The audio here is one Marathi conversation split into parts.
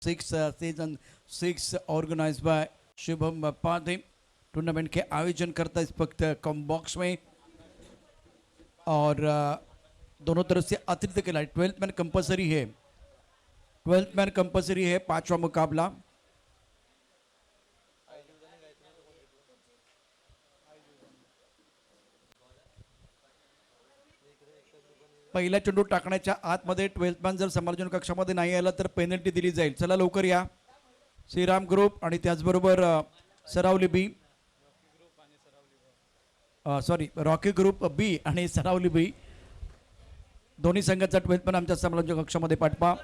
Six season 6 organize by Shubham Pade. Tournament के आयोजन करता इस वक्त कॉम बॉक्स में और दोनों तरफ से अतिरिक्त खिलाड़ी 12th मैन कंपलसरी है। 12th मैन कंपलसरी है। पांचवा मुकाबला पहिला चेंडू टाकण्याच्या आतमध्ये 12th मॅन जर समालोचन कक्षामध्ये नाही आला तर पेनल्टी दिली जाईल। चला लवकर या। श्रीराम ग्रुप आणि त्याचबरोबर सरावली बी सॉरी रॉकी ग्रुप बी आणि सरावली बी दोन्ही संघाचा 12th मॅन आमच्या समालोचन कक्षामध्ये पाठवा।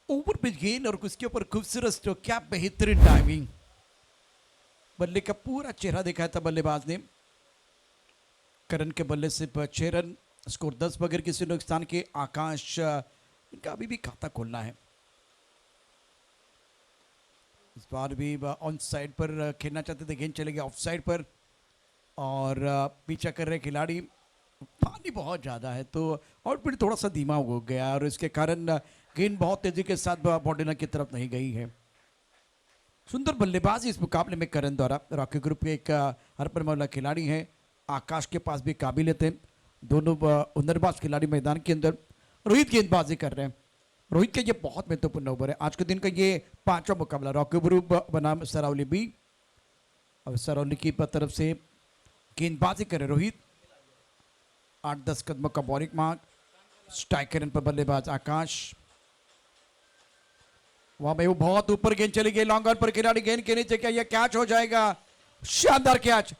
ओवर पिच गेंद और उसके ऊपर खूबसूरत स्ट्रोक। क्या बेहतरीन टाइमिंग। बल्ले का पूरा चेहरा दिखाया था बल्लेबाज ने। करण के बल्ले से 6 रन। स्कोर 10 बगैर किसी नुकसान के। आकाश इनका अभी भी खाता खोलना है। इस बार भी ऑन साइड पर खेलना चाहते थे, गेंद चले गए ऑफ साइड पर और पीछा कर रहे खिलाड़ी। पानी बहुत ज़्यादा है तो आउटपुट थोड़ा सा धीमा हो गया और इसके कारण गेंद बहुत तेजी के साथ बॉर्डर की तरफ नहीं गई है। सुंदर बल्लेबाजी इस मुकाबले में करण द्वारा। रॉकी ग्रुप के एक हरपर मौला खिलाड़ी हैं। आकाश के पास भी काबिलियत है। दोनों हुनरबाज खिलाड़ी मैदान के अंदर। रोहित गेंदबाजी कर रहे हैं। रोहित का ये बहुत महत्वपूर्ण ओवर है। आज के दिन का ये 5वां मुकाबला। रॉकी ग्रुप बनाम सरावली बी और सरावली की तरफ से गेंदबाजी करे रोहित। 8-10 कदमों का बॉलिंग मार्क। स्ट्राइकर पर बल्लेबाज आकाश। वहां भाई वो बहुत ऊपर गेंद चली गई। लॉन्ग ऑन पर खिलाड़ी गेंद के नीचे, क्या यह कैच हो जाएगा? शानदार कैच।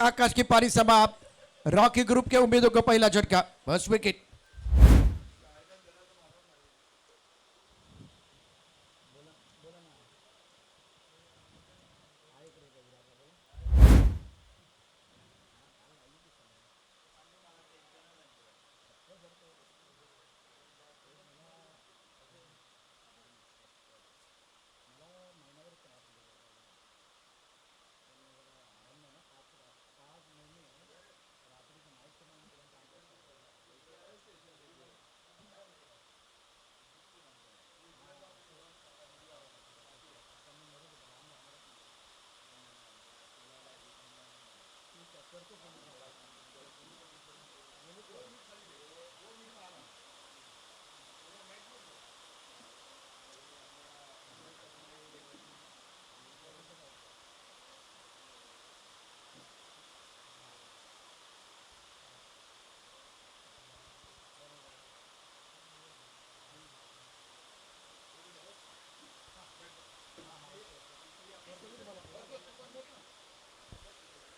आकाश की पारी समाप्त। रॉकी ग्रुप के उम्मीदों को पहला झटका। First wicket.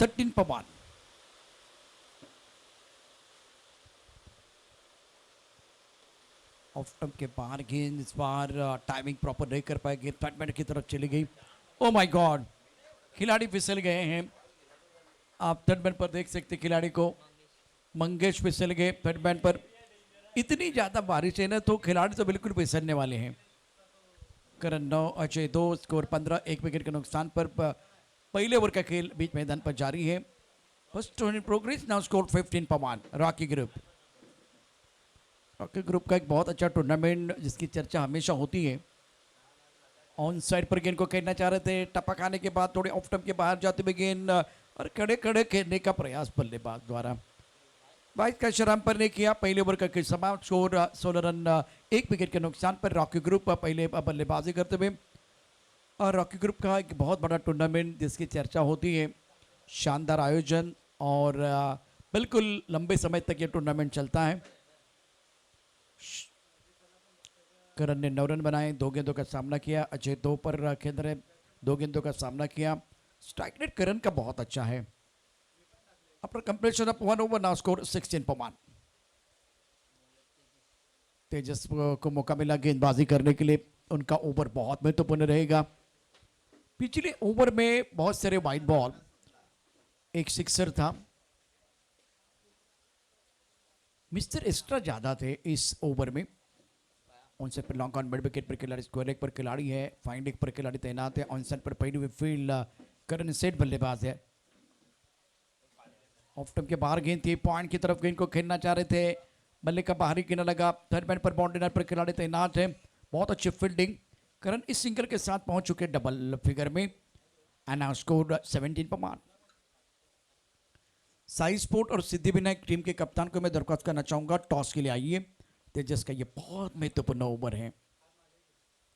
13 पर 1। ऑफ स्टंप के बाहर गेंद, इस बार टाइमिंग प्रॉपर नहीं कर पाए, गेंद फ्रंटमैन की तरफ चली गई। ओ माय गॉड, खिलाड़ी फिसल गए हैं। आप थर्ड मैन पर देख सकते खिलाड़ी को, मंगेश फिसल गए थर्ड मैन पर। इतनी ज्यादा बारिश है ना, तो खिलाड़ी तो बिल्कुल फिसलने वाले हैं। करण 9, अजय 2, स्कोर 15, एक विकेट के नुकसान पर पहले ओवर का खेल बीच मैदान पर जारी है। First in progress, now score 15 per 1। Rocky group, Rocky group का एक बहुत अच्छा टूर्नामेंट जिसकी चर्चा हमेशा होती है। ऑन साइड पर गेंद को खेलना चाह रहे थे, टपक आने के बाद थोड़े ऑफ स्टंप के बाहर जाते हुए गेंद और खड़े खड़े खेलने का प्रयास बल्लेबाज द्वारा। 22 का शराम पर ने किया। पहले ओवर का खेल समाप्त, स्कोर 16 रन, एक विकेट के नुकसान पर रॉकी ग्रुप पहले बल्लेबाजी करते हुए। और रॉकी ग्रुप का एक बहुत बड़ा टूर्नामेंट जिसकी चर्चा होती है, शानदार आयोजन और बिल्कुल लंबे समय तक ये टूर्नामेंट चलता है। करण ने 9 रन बनाए, 2 गेंदों का सामना किया। अजय 2 पर खेल रहे, 2 गेंदों का सामना किया। स्ट्राइक रेट करण का बहुत अच्छा है। After completion of 1 over, now score 16 पर 1। तेजस को मौका मिला गेंदबाजी करने के लिए, उनका ओवर बहुत महत्वपूर्ण रहेगा। पिछले ओवर में बहुत सारे वाइड बॉल, एक सिक्सर था। मिस्टर एक्स्ट्रा ज्यादा थे इस ओवर में। ऑनसेट पर लॉन्ग ऑन मिड विकेट पर खिलाड़ी, स्क्वायर लेग पर खिलाड़ी है, फाइन लेग पर खिलाड़ी तैनात है। ऑनसेट पर पहली हुई फील्ड, करण सेट बल्लेबाज है। ऑफ स्टंप के बाहर गेंद थी, पॉइंट की तरफ गेंद को खेलना चाह रहे थे, बल्ले का बाहरी किनारा लगा। थर्ड मैन पर बाउंड्री लाइन पर खिलाड़ी तैनात है। बहुत अच्छी फील्डिंग, करण इस सिंगल के साथ पहुंच चुके डबल फिगर में। एंड नाउ स्कोर 17 पर 1। साई स्पोर्ट और सिद्धिविनायक टीम के कप्तान को मैं दरख्वास्त करना चाहूंगा, टॉस के लिए आइए। तेजस का ये बहुत महत्वपूर्ण ओवर है।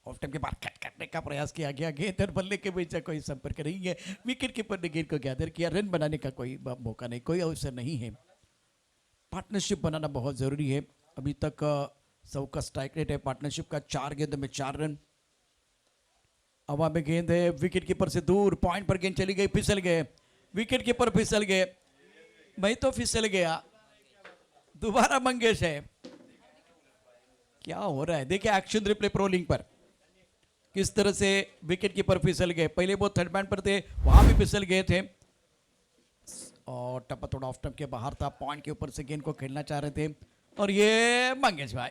ऑफ टाइम के बाद कट करने का प्रयास किया गया, गेंद और बल्ले के बीच कोई संपर्क नहीं है। विकेट कीपर ने गेंद को गैदर किया, रन बनाने का कोई मौका नहीं, कोई अवसर नहीं है। पार्टनरशिप बनाना बहुत जरूरी है। अभी तक 100 का स्ट्राइक रेट है पार्टनरशिप का, 4 गेंदों में 4 रन। हवा में गेंद है, विकेट कीपर से दूर, पॉइंट पर गेंद चली गई, फिसल गए, विकेट कीपर फिसल गए। मैं तो फिसल गया, दोबारा मंगेश है। क्या हो रहा है देखिए, एक्शन रिप्ले प्रो लिंक पर किस तरह से विकेट कीपर फिसल गए। पहले वो थर्ड मैन पर थे, वहां भी फिसल गए थे। और टप्पा थोड़ा ऑफ स्टंप के बाहर था, पॉइंट के ऊपर से गेंद को खेलना चाह रहे थे। और ये मंगेश भाई,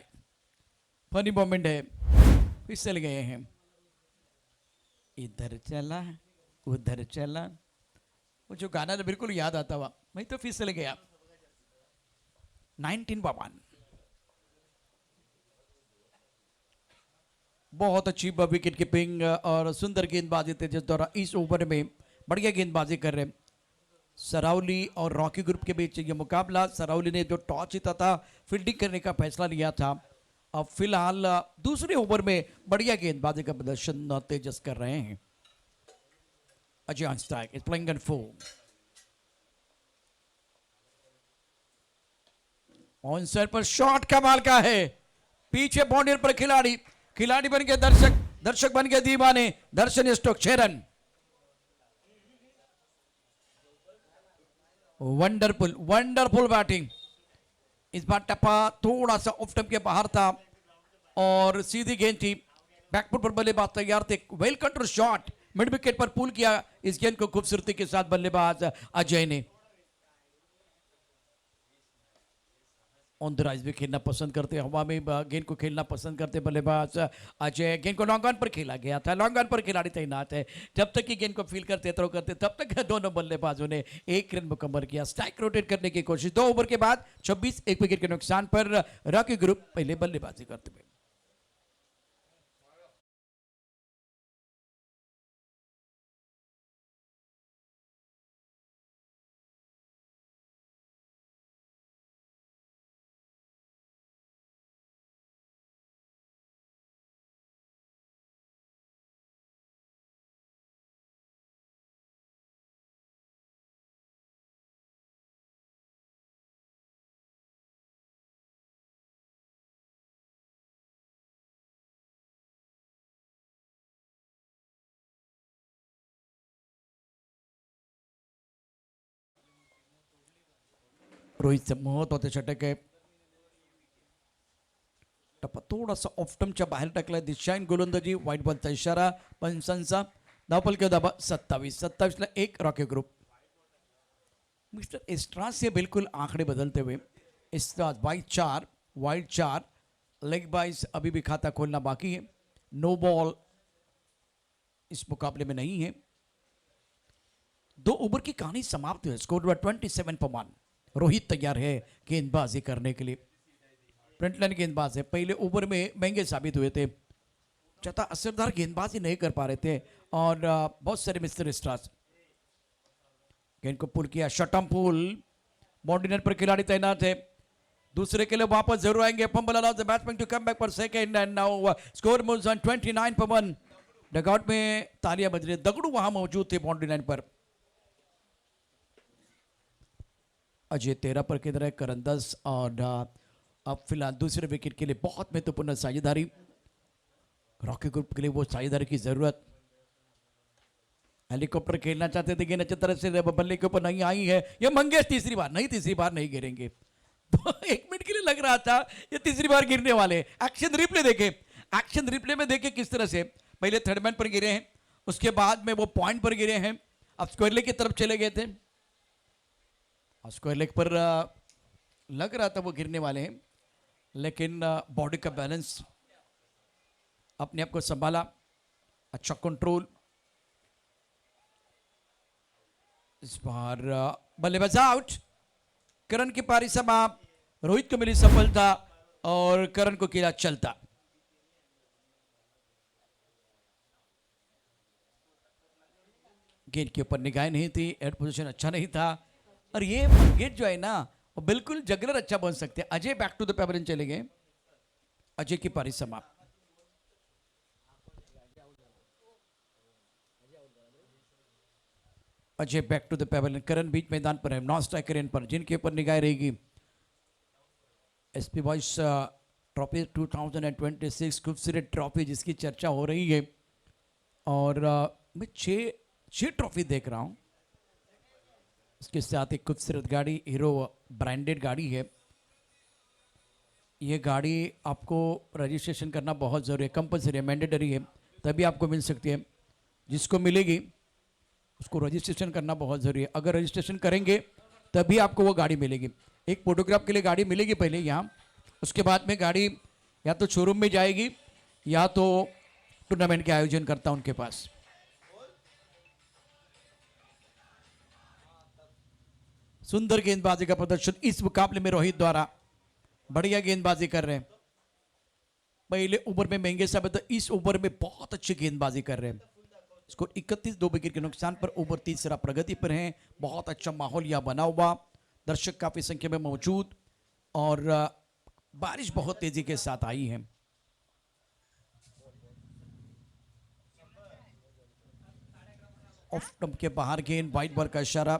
फनी मोमेंट है, फिसल गए हैं। इधर चला उधर चला, वो जो गाना तो बिल्कुल याद आता हुआ, मैं तो फिसल गया। 19 पर 1। बहुत अच्छी विकेट कीपिंग और सुंदर गेंदबाजी थे जिस द्वारा इस ओवर में बढ़िया गेंदबाजी कर रहे। सरावली और रॉकी ग्रुप के बीच ये मुकाबला, सरावली ने जो टॉस जीता था, फील्डिंग करने का फैसला लिया था। अब फिलहाल दूसरे ओवर में बढ़िया गेंदबाजी का प्रदर्शन तेजस कर रहे हैं। Ajay on strike, is playing on full. On side per shot कमाल का है, पीछे बाउंड्री पर खिलाड़ी, खिलाड़ी बन गए दर्शक, दर्शक बन गए दीवाने। दर्शन स्टोक 6 रन। Wonderful wonderful batting. इस बार टप्पा थोड़ा सा ऑफ स्टंप के बाहर था और सीधी गेंद थी, बैकफुट पर बल्लेबाज तैयार थे। वेल कंट्रोल शॉट, मिड विकेट पर पुल किया इस गेंद को खूबसूरती के साथ बल्लेबाज अजय ने। ऑन द राइज भी खेलना पसंद करते, हवा में गेंद को खेलना पसंद करते बल्लेबाज अजय। गेंद को लॉन्ग ऑन पर खेला गया था, लॉन्ग ऑन पर खिलाड़ी तैनात है। जब तक कि गेंद को फील करते थ्रो करते, तब तक दोनों बल्लेबाजों ने 1 रन मुकम्मल किया। स्ट्राइक रोटेट करने की कोशिश, 2 ओवर के बाद 26, 1 विकेट के नुकसान पर रॉकी ग्रुप पहले बल्लेबाजी करते हुए। रोहितचं महत्वाचं षटक आहे. टप्पा थोडासा ऑफ्टमच्या बाहेर टाकलाय. दिशाईन गोलंदाजी, व्हाईट बॉलचा इशारा पंचांचा. धावफलक दाबा 27-27 एक रॉकी ग्रुप. मिस्टर एस्ट्रास से बिल्कुल आंकड़े बदलते हुए. एस्ट्रास वाइड 4 लेग बाइस अभी भी खाता खोलना बाकी है. नो बॉल इस मुकाबले में नहीं है. 2 ओवर की कहानी समाप्त हुई. स्कोर 27-1. रोहित तैयार है गेंदबाजी करने के लिए. फ्रंटलाइन गेंदबाज है. पहले ओवर में महंगे साबित हुए थे. ज्यादा असरदार गेंदबाजी नहीं कर पा रहे थे और बहुत सारे मिस्टर स्टार्स. गेंद को पुल किया. शटम पुल. बाउंड्री नेट पर खिलाड़ी तैनात है. दूसरे के लिए वापस जरूर आएंगे. Fumble allows the batsman to come back for second and now score moves on 29-1. Dugout में तालियां बज रही. दगड़ू वहां मौजूद थे बाउंड्री लाइन पर. अजय 13 पर किधर है. करण 10 और अब फिलहाल दूसरे विकेट के लिए बहुत महत्वपूर्ण साझेदारी. रॉकी ग्रुप के लिए वो साझेदारी की जरूरत. हेलीकॉप्टर खेलना चाहते थे. गेंद अच्छी तरह से बल्ले के ऊपर नहीं आई है. ये मंगेश तीसरी बार नहीं गिरेंगे. 1 मिनट के लिए लग रहा था ये तीसरी बार गिरने वाले. एक्शन रिप्ले में देखे किस तरह से पहले थर्ड मैन पर गिरे हैं, उसके बाद में वो पॉइंट पर गिरे हैं, अब स्क्वायर लेग की तरफ चले गए थे. स्क्वायर लेग पर लग रहा था वो गिरने वाले हैं, लेकिन बॉडी का बैलेंस अपने आप को संभाला. अच्छा कंट्रोल. इस बार बल्लेबाज आउट. करण की पारी समाप्त. रोहित को मिली सफलता और करण को किया चलता. गेंद के ऊपर निगाह नहीं थी. हेड पोजीशन अच्छा नहीं था और ये गेंद जो है ना वो बिल्कुल जगलर अच्छा बन सकते हैं. Ajay back to the pavilion चले गए. अजय की पारी समाप्त. Ajay back to the pavilion. Karan बीच मैदान पर है. नॉन स्ट्राइकर इन पर जिनके ऊपर निगाह रहेगी. एसपी बॉयज ट्रॉफी 2026 खूबसूरत ट्रॉफी जिसकी चर्चा हो रही है और मैं 6 ट्रॉफी देख रहा हूं. इसके साथ एक खूबसूरत गाड़ी हीरो ब्रांडेड गाड़ी है. ये गाड़ी आपको रजिस्ट्रेशन करना बहुत ज़रूरी है. कंपलसरी है, मैंडेटरी है, तभी आपको मिल सकती है. जिसको मिलेगी उसको रजिस्ट्रेशन करना बहुत ज़रूरी है. अगर रजिस्ट्रेशन करेंगे तभी आपको वो गाड़ी मिलेगी. एक फोटोग्राफ के लिए गाड़ी मिलेगी पहले यहाँ, उसके बाद में गाड़ी या तो शोरूम में जाएगी या तो टूर्नामेंट के आयोजन करता उनके पास. सुंदर गेंदबाजी का प्रदर्शन इस मुकाबले में रोहित द्वारा. बढ़िया गेंदबाजी कर रहे हैं. पहले ओवर में महंगे साबित, इस ओवर में बहुत अच्छी गेंदबाजी कर रहे हैं. स्कोर 31, 2 विकेट के नुकसान पर. ओवर तीसरा प्रगति पर है. बहुत अच्छा माहौल यहां बना हुआ. दर्शक काफी संख्या में मौजूद और बारिश बहुत तेजी के साथ आई है. ऑफ स्टंप के बाहर गेंद. वाइट बॉल का इशारा.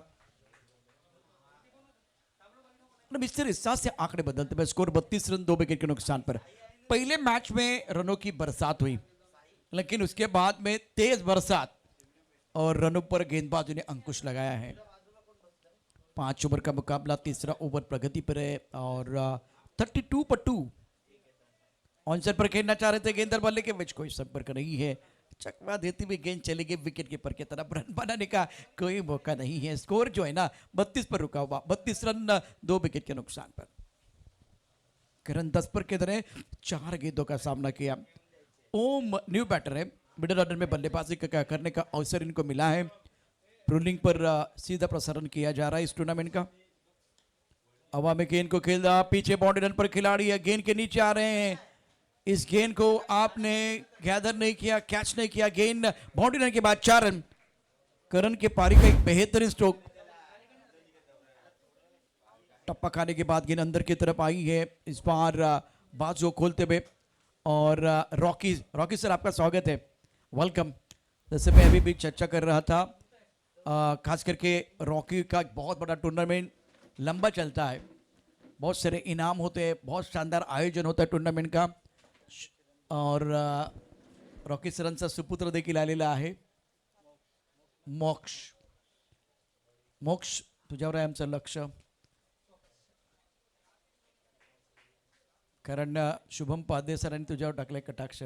मिस्टर इस्सास से आंकड़े बदलते हुए. स्कोर 32 रन 2 विकेट के नुकसान पर. पहले मैच में रनों की बरसात हुई, लेकिन उसके बाद में तेज बरसात और रनों पर गेंदबाजों ने अंकुश लगाया है. 5 ओवर का मुकाबला. तीसरा ओवर प्रगति पर है और 32 पर 2 ऑनसर पर खेलना चाह रहे थे. गेंदर बल्ले के बीच कोई संपर्क नहीं है. चकवा देती हुई गेंद चली गई. विकेट कीपर की तरफ रन बनाने का कोई मौका नहीं है. स्कोर जो है ना 32 पर रुका हुआ. 32 रन 2 विकेट के नुकसान पर. करण 10 पर किधर है. 4 गेंदों का सामना किया. ओम न्यू बैटर है. मिडिल ऑर्डर में बल्लेबाजी करने का अवसर इनको मिला है. रूलिंग पर सीधा प्रसारण किया जा रहा है इस टूर्नामेंट का. हवा में गेंद को खेल रहा. पीछे बाउंड्री रन पर खिलाड़ी है. गेंद के नीचे आ रहे हैं. इस गेंद को आपने गैदर नहीं किया, कैच नहीं किया. गेंद बाउंड्री रन के बाद 4 रन. करण के पारी का एक बेहतरीन स्ट्रोक. टप्पा खाने के बाद गेंद अंदर की तरफ आई है. इस बार बाजू खोलते हुए और रॉकी सर आपका स्वागत है. वेलकम. जैसे मैं अभी भी चर्चा कर रहा था, खास करके रॉकी का एक बहुत बड़ा टूर्नामेंट लंबा चलता है. बहुत सारे इनाम होते हैं, बहुत शानदार आयोजन होता है टूर्नामेंट का. और रॉकी सरांचा सुपुत्र देखील आलेला आहे. मोक्ष तुझ्यावर आहे आमचं लक्ष. कारण शुभम पाध्ये सरांनी तुझ्यावर टाकलाय कटाक्ष.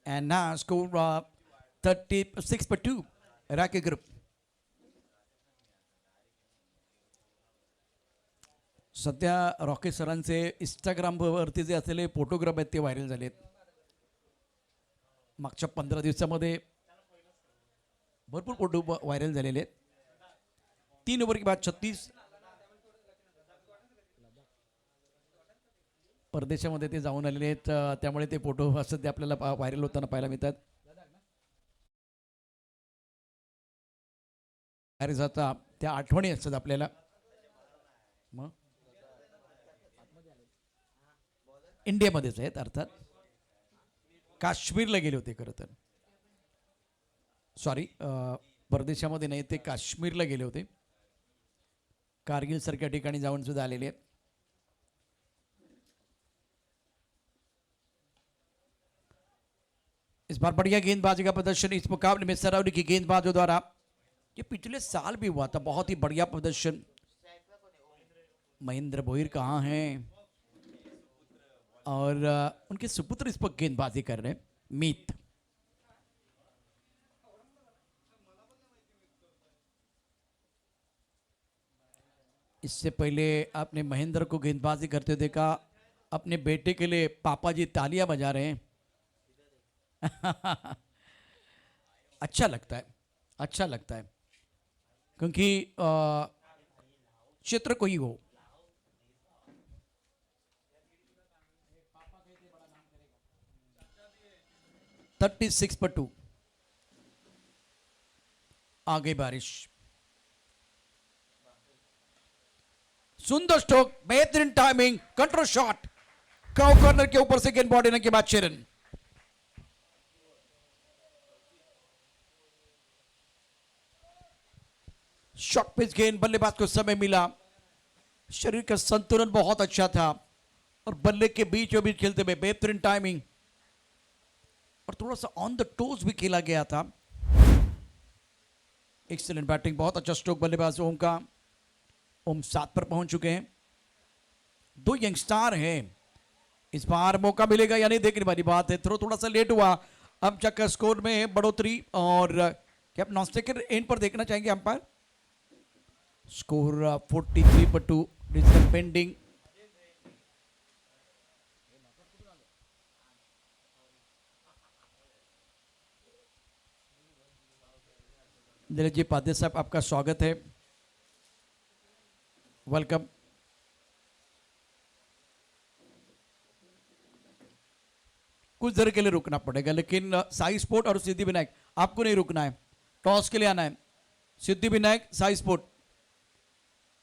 And now score 36-2 Rocky Group. सध्या रॉकी सरांचे इंस्टाग्रामवरती जे असलेले फोटोग्राफ आहेत ते व्हायरल झालेत. मागच्या 15 दिवसामध्ये भरपूर फोटो व्हायरल झालेले आहेत. 3 ओव्हर के बाद 36. परदेशामध्ये ते जाऊन आलेले आहेत, त्यामुळे ते फोटो असं ते आपल्याला व्हायरल होताना पाहायला मिळतात. अरे जाता त्या आठवणी असतात आपल्याला. मग इंडियामध्येच आहेत अर्थात. काश्मीरला गेले होते खरं तर. सॉरी, परदेशामध्ये नाही, ते काश्मीरला गेले होते. कारगिल सारख्या ठिकाणी जाऊन सुद्धा आलेले आहेत. इस बार बढ़िया गेंदबाजी का प्रदर्शन इस मुकाबले में सरावली की गेंदबाजों द्वारा. ये पिछले साल भी हुआ था, बहुत ही बढ़िया प्रदर्शन. महेंद्र भोईर कहाँ हैं और उनके सुपुत्र इस पर गेंदबाजी कर रहे हैं. मीत इससे पहले आपने महेंद्र को गेंदबाजी करते देखा. अपने बेटे के लिए पापा जी तालियां बजा रहे हैं. अच्छा लगता है, अच्छा लगता है, क्योंकि क्षेत्र कोई हो. थर्टी 36-2 आगे बारिश. सुंदर स्ट्रोक, बेहतरीन timing, control shot. Cow corner के ऊपर से गेंद बॉडी के बाद चरण. शॉट पिच गेंद, बल्लेबाज को समय मिला. शरीर का संतुलन बहुत अच्छा था और बल्ले के बीचों बीच खेलते हुए बेहतरीन टाइमिंग और थोड़ा सा ऑन द टोज भी खेला गया था. एक्सीलेंट बैटिंग, बहुत अच्छा स्ट्रोक बल्लेबाज ओम का. ओम 7 पर पहुंच चुके हैं. 2 यंगस्टार हैं. इस बार मौका मिलेगा या नहीं देखने वाली बात है. थोड़ा सा लेट हुआ. अब चक्कर स्कोर में बढ़ोतरी. और क्या आप नॉन-स्ट्राइकर एंड पर देखना चाहेंगे umpire? Score 43-2 digital pending. Neeraj ji Padhye साहब, आपका स्वागत है, वेलकम. कुछ देर के लिए रुकना पड़ेगा, लेकिन साई स्पोर्ट और सिद्धि विनायक आपको नहीं रुकना है. टॉस के लिए आना है. Siddhi Vinayak, Sai sport.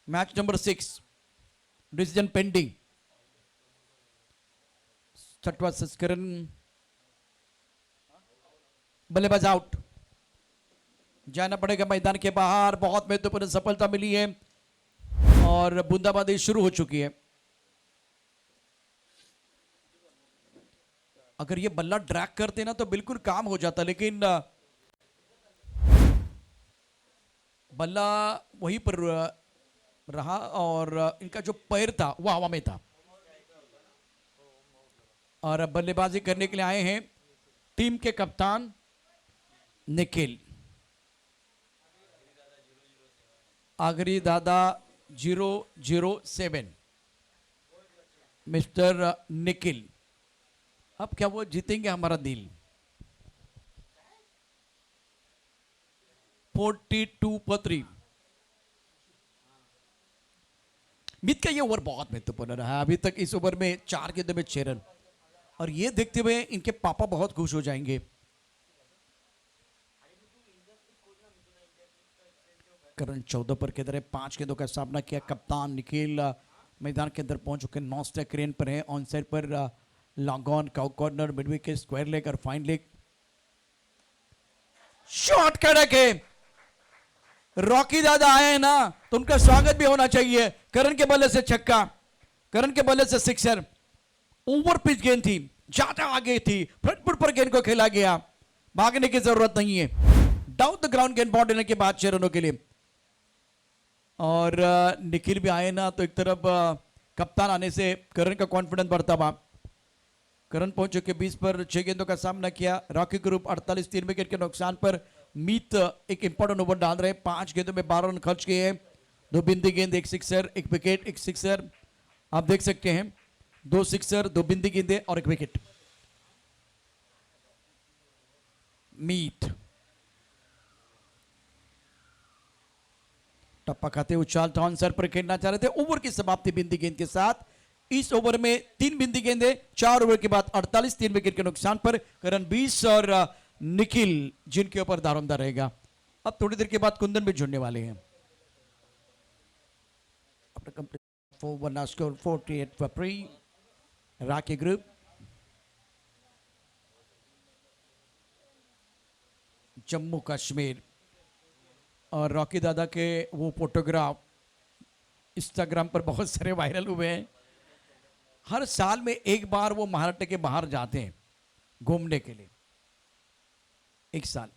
Match number 6, decision pending. 6वां संस्करण. बल्लेबाज आउट. जाना पड़ेगा मैदान के बाहर. बहुत महत्वपूर्ण सफलता मिली है और बूंदाबांदी शुरू हो चुकी है. अगर ये बल्ला ड्रैग करते ना तो बिल्कुल काम हो जाता, लेकिन बल्ला वहीं पर रहा और इनका जो पैर था वो हवा में था. और अब बल्लेबाजी करने के लिए आए हैं टीम के कप्तान निखिल. आगरी दादा 007 मिस्टर निखिल. अब क्या वो जीतेंगे हमारा दिल? 42-3. मीत का ये ओवर बहुत महत्वपूर्ण रहा है. अभी तक इस ओवर में 4 गेंदों में 6 रन. और ये देखते हुए इनके पापा बहुत खुश हो जाएंगे. करण 14 पर के अंदर 5 गेंदों का सामना किया. कप्तान निखिल मैदान के अंदर पहुंच चुके. नॉन स्ट्राइक रेन पर है. On side per long on, cow corner, mid wicket, square leg और फाइन लेग. शॉट कड़क है. रॉकी दादा आए हैं ना तो उनका स्वागत भी होना चाहिए. करण के बल्ले से छक्का, करण के बल्ले से सिक्सर. ओवर पिच गेंद थी, ज्यादा आगे थी, फ्रंट फुट पर गेंद को खेला गया. भागने की जरूरत नहीं है. डाउन द ग्राउंड गेंद बॉल देने के बाद 6 रनों के लिए. और निखिल भी आए ना तो एक तरफ कप्तान आने से करण का कॉन्फिडेंस बढ़ता हुआ। करण पहुंच चुके 20 पर 6 गेंदों का सामना किया। रॉकी ग्रुप 48 3 विकेट के नुकसान पर। मीत एक इंपॉर्टेंट ओवर डाल रहे हैं, 5 गेंदों में 12 रन खर्च किए हैं। 2 बिंदी गेंद, 1 सिक्सर, 1 विकेट, 1 सिक्सर। आप देख सकते हैं 2 सिक्सर, 2 बिंदी गेंदे और 1 विकेट। मीत टप्पा खाते उछाल टॉन सर पर खेलना चाह रहे थे। ओवर की समाप्ति बिंदी गेंद के साथ। इस ओवर में 3 बिंदी गेंदे, 4 ओवर के बाद 48 3 विकेट के नुकसान पर। करण 20 और निखिल जिनके ऊपर दारोमदार रहेगा। अब थोड़ी देर के बाद कुंदन भी जुड़ने वाले हैं। Score 48 for 3 Rocky group. Jammu Kashmir और रॉकी दादा के वो फोटोग्राफ इंस्टाग्राम पर बहुत सारे वायरल हुए हैं। हर साल में एक बार वो महाराष्ट्र के बाहर जाते हैं घूमने के लिए, एक साल।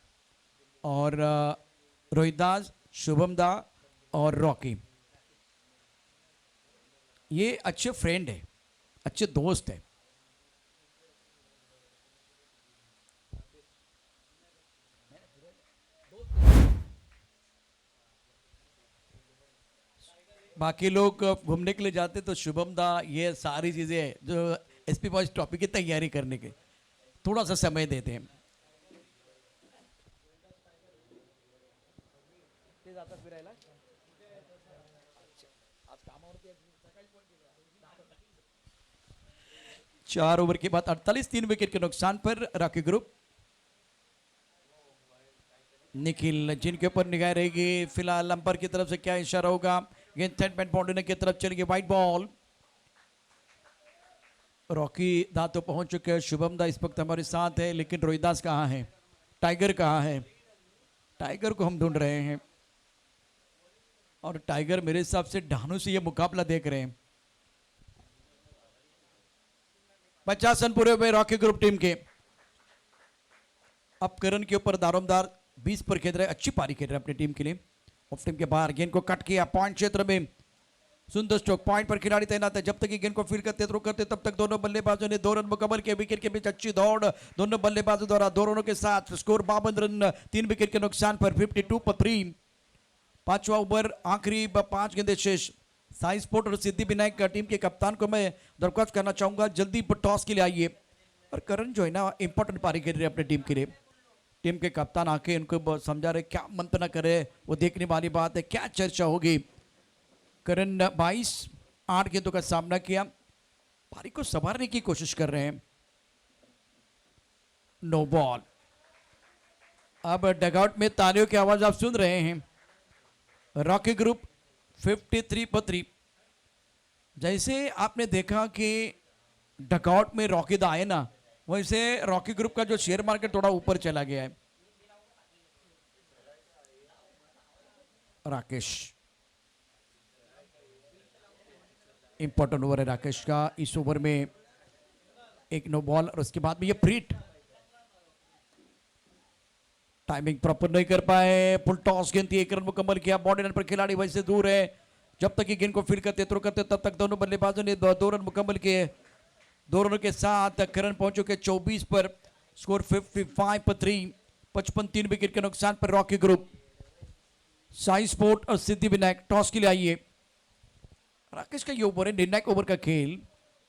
और रोहिदास, शुभम दा और रॉकी ये अच्छे फ्रेंड है, अच्छे दोस्त है। बाकी लोग घूमने के लिए जाते तो शुभम दा ये सारी चीजें जो एसपी बॉयज ट्रॉफी की तैयारी करने के थोड़ा सा समय देते हैं। चार ओवर के बाद 48 3 विकेट के नुकसान पर रॉकी ग्रुप। निखिल जिनके ऊपर निगाह रहेगी फिलहाल अंपायर की तरफ से क्या इशारा होगा। गेंद सेटमेंट बाउंड्री की तरफ चलेगी, वाइट बॉल। रॉकी दा तो पहुंच चुके हैं, शुभम दा इस वक्त हमारे साथ है, लेकिन रोहिदास कहाँ है, टाइगर कहाँ है? टाइगर को हम ढूंढ रहे हैं और टाइगर मेरे हिसाब से ढानू से ये मुकाबला देख रहे हैं। 50 रन पूरे हुए रॉकी ग्रुप टीम के। अब करण के ऊपर दारोमदार 20 पर खेल रहे, अच्छी पारी खेल रहे अपनी टीम के लिए। ऑफ टीम के बाहर गेंद को कट किया, पॉइंट क्षेत्र में सुंदर स्ट्रोक। पॉइंट पर खिलाड़ी तैनात है, जब तक गेंद को फील्ड करते थ्रो करते तब तक दोनों बल्लेबाजों ने 2 रन मुकम्मल किए। विकेट के बीच अच्छी दौड़ दोनों बल्लेबाजों द्वारा, 2 रनों के साथ स्कोर 52 रन 3 विकेट के नुकसान पर 52 पर 3। 5वां ओवर आखिरी 5 गेंदें शेष। साई स्पोर्ट और सिद्धि विनायक का टीम के कप्तान को मैं दरख्वास्त करना चाहूंगा जल्दी टॉस के लिए आइए। और करण जो है ना इंपॉर्टेंट पारी खेल रहे अपनी टीम के लिए। टीम के कप्तान आके इनको समझा रहे क्या मंथना करे, वो देखने वाली बात है, क्या चर्चा होगी। करण 22 8 गेंदों का सामना किया, पारी को संवारने की कोशिश कर रहे हैं। No ball. अब डगआउट में तालियों की आवाज आप सुन रहे हैं। रॉकी ग्रुप 53 पर 3। जैसे आपने देखा कि डगआउट में रॉकी दा आए ना, वैसे रॉकी ग्रुप का जो शेयर मार्केट थोड़ा ऊपर चला गया है। राकेश इंपॉर्टेंट ओवर है राकेश का। इस ओवर में एक नो बॉल और उसके बाद में ये फ्रीट टाइमिंग प्रॉपर नहीं कर पाए। फुल टॉस गेंद थी, 1 रन मुकम्मल किया। बॉडी रन पर खिलाड़ी वैसे दूर है, जब तक ये गेंद को फील्ड करते थ्रो करते तब तक दोनों बल्लेबाजों ने 2 रन मुकम्मल किए। 2 रनों के साथ करण पहुंच चुके 24 पर, स्कोर 55 पर 3। 55 3 विकेट के नुकसान पर रॉकी ग्रुप। साई स्पोर्ट और सिद्धि विनायक टॉस के लिए आइए। राकेश का ये ओवर है निर्णायक ओवर का खेल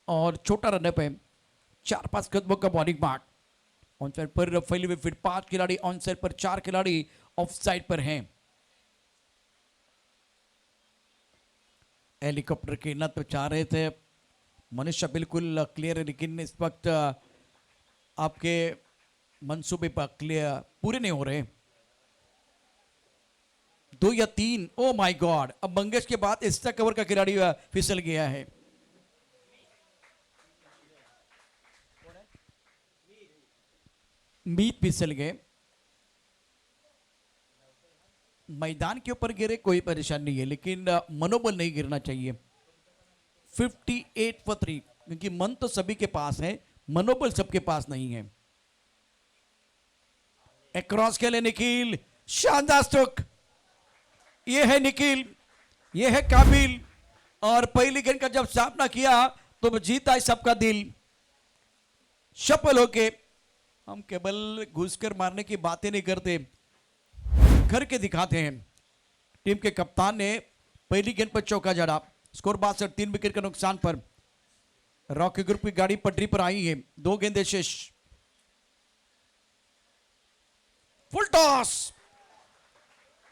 और छोटा रनअप है। 4-5 कदमों का बॉलिंग मार्क। ऑन साइड पर फैले हुए फिर 5 खिलाड़ी, ऑन साइड पर 4 खिलाड़ी ऑफ साइड पर हैं। हेलीकॉप्टर के न तो चाह रहे थे, मनुष्य बिल्कुल क्लियर है, लेकिन इस वक्त आपके मंसूबे पर क्लियर पूरे नहीं हो रहे। 2 या 3, ओ माय गॉड। अब मंगेश के बाद एक्स्ट्रा कवर का खिलाड़ी फिसल गया है। मीत फिसल गए, मैदान के ऊपर गिरे कोई परेशानी नहीं है, लेकिन मनोबल नहीं गिरना चाहिए। 58 पर 3, क्योंकि मन तो सभी के पास है, मनोबल सबके पास नहीं है। क्रॉस खेले निखिल, शानदार स्ट्रोक। ये है निखिल, ये है काबिल। और पहली गेंद का जब सामना किया तो जीता है सबका दिल। सफल होके हम केवल घुसकर मारने की बातें नहीं करते, करके दिखाते हैं। टीम के कप्तान ने पहली गेंद पर चौका जड़ा। स्कोर 62, 3 विकेट के नुकसान पर रॉकी ग्रुप की गाड़ी पटरी पर आई है। 2 गेंदें शेष। फुल टॉस।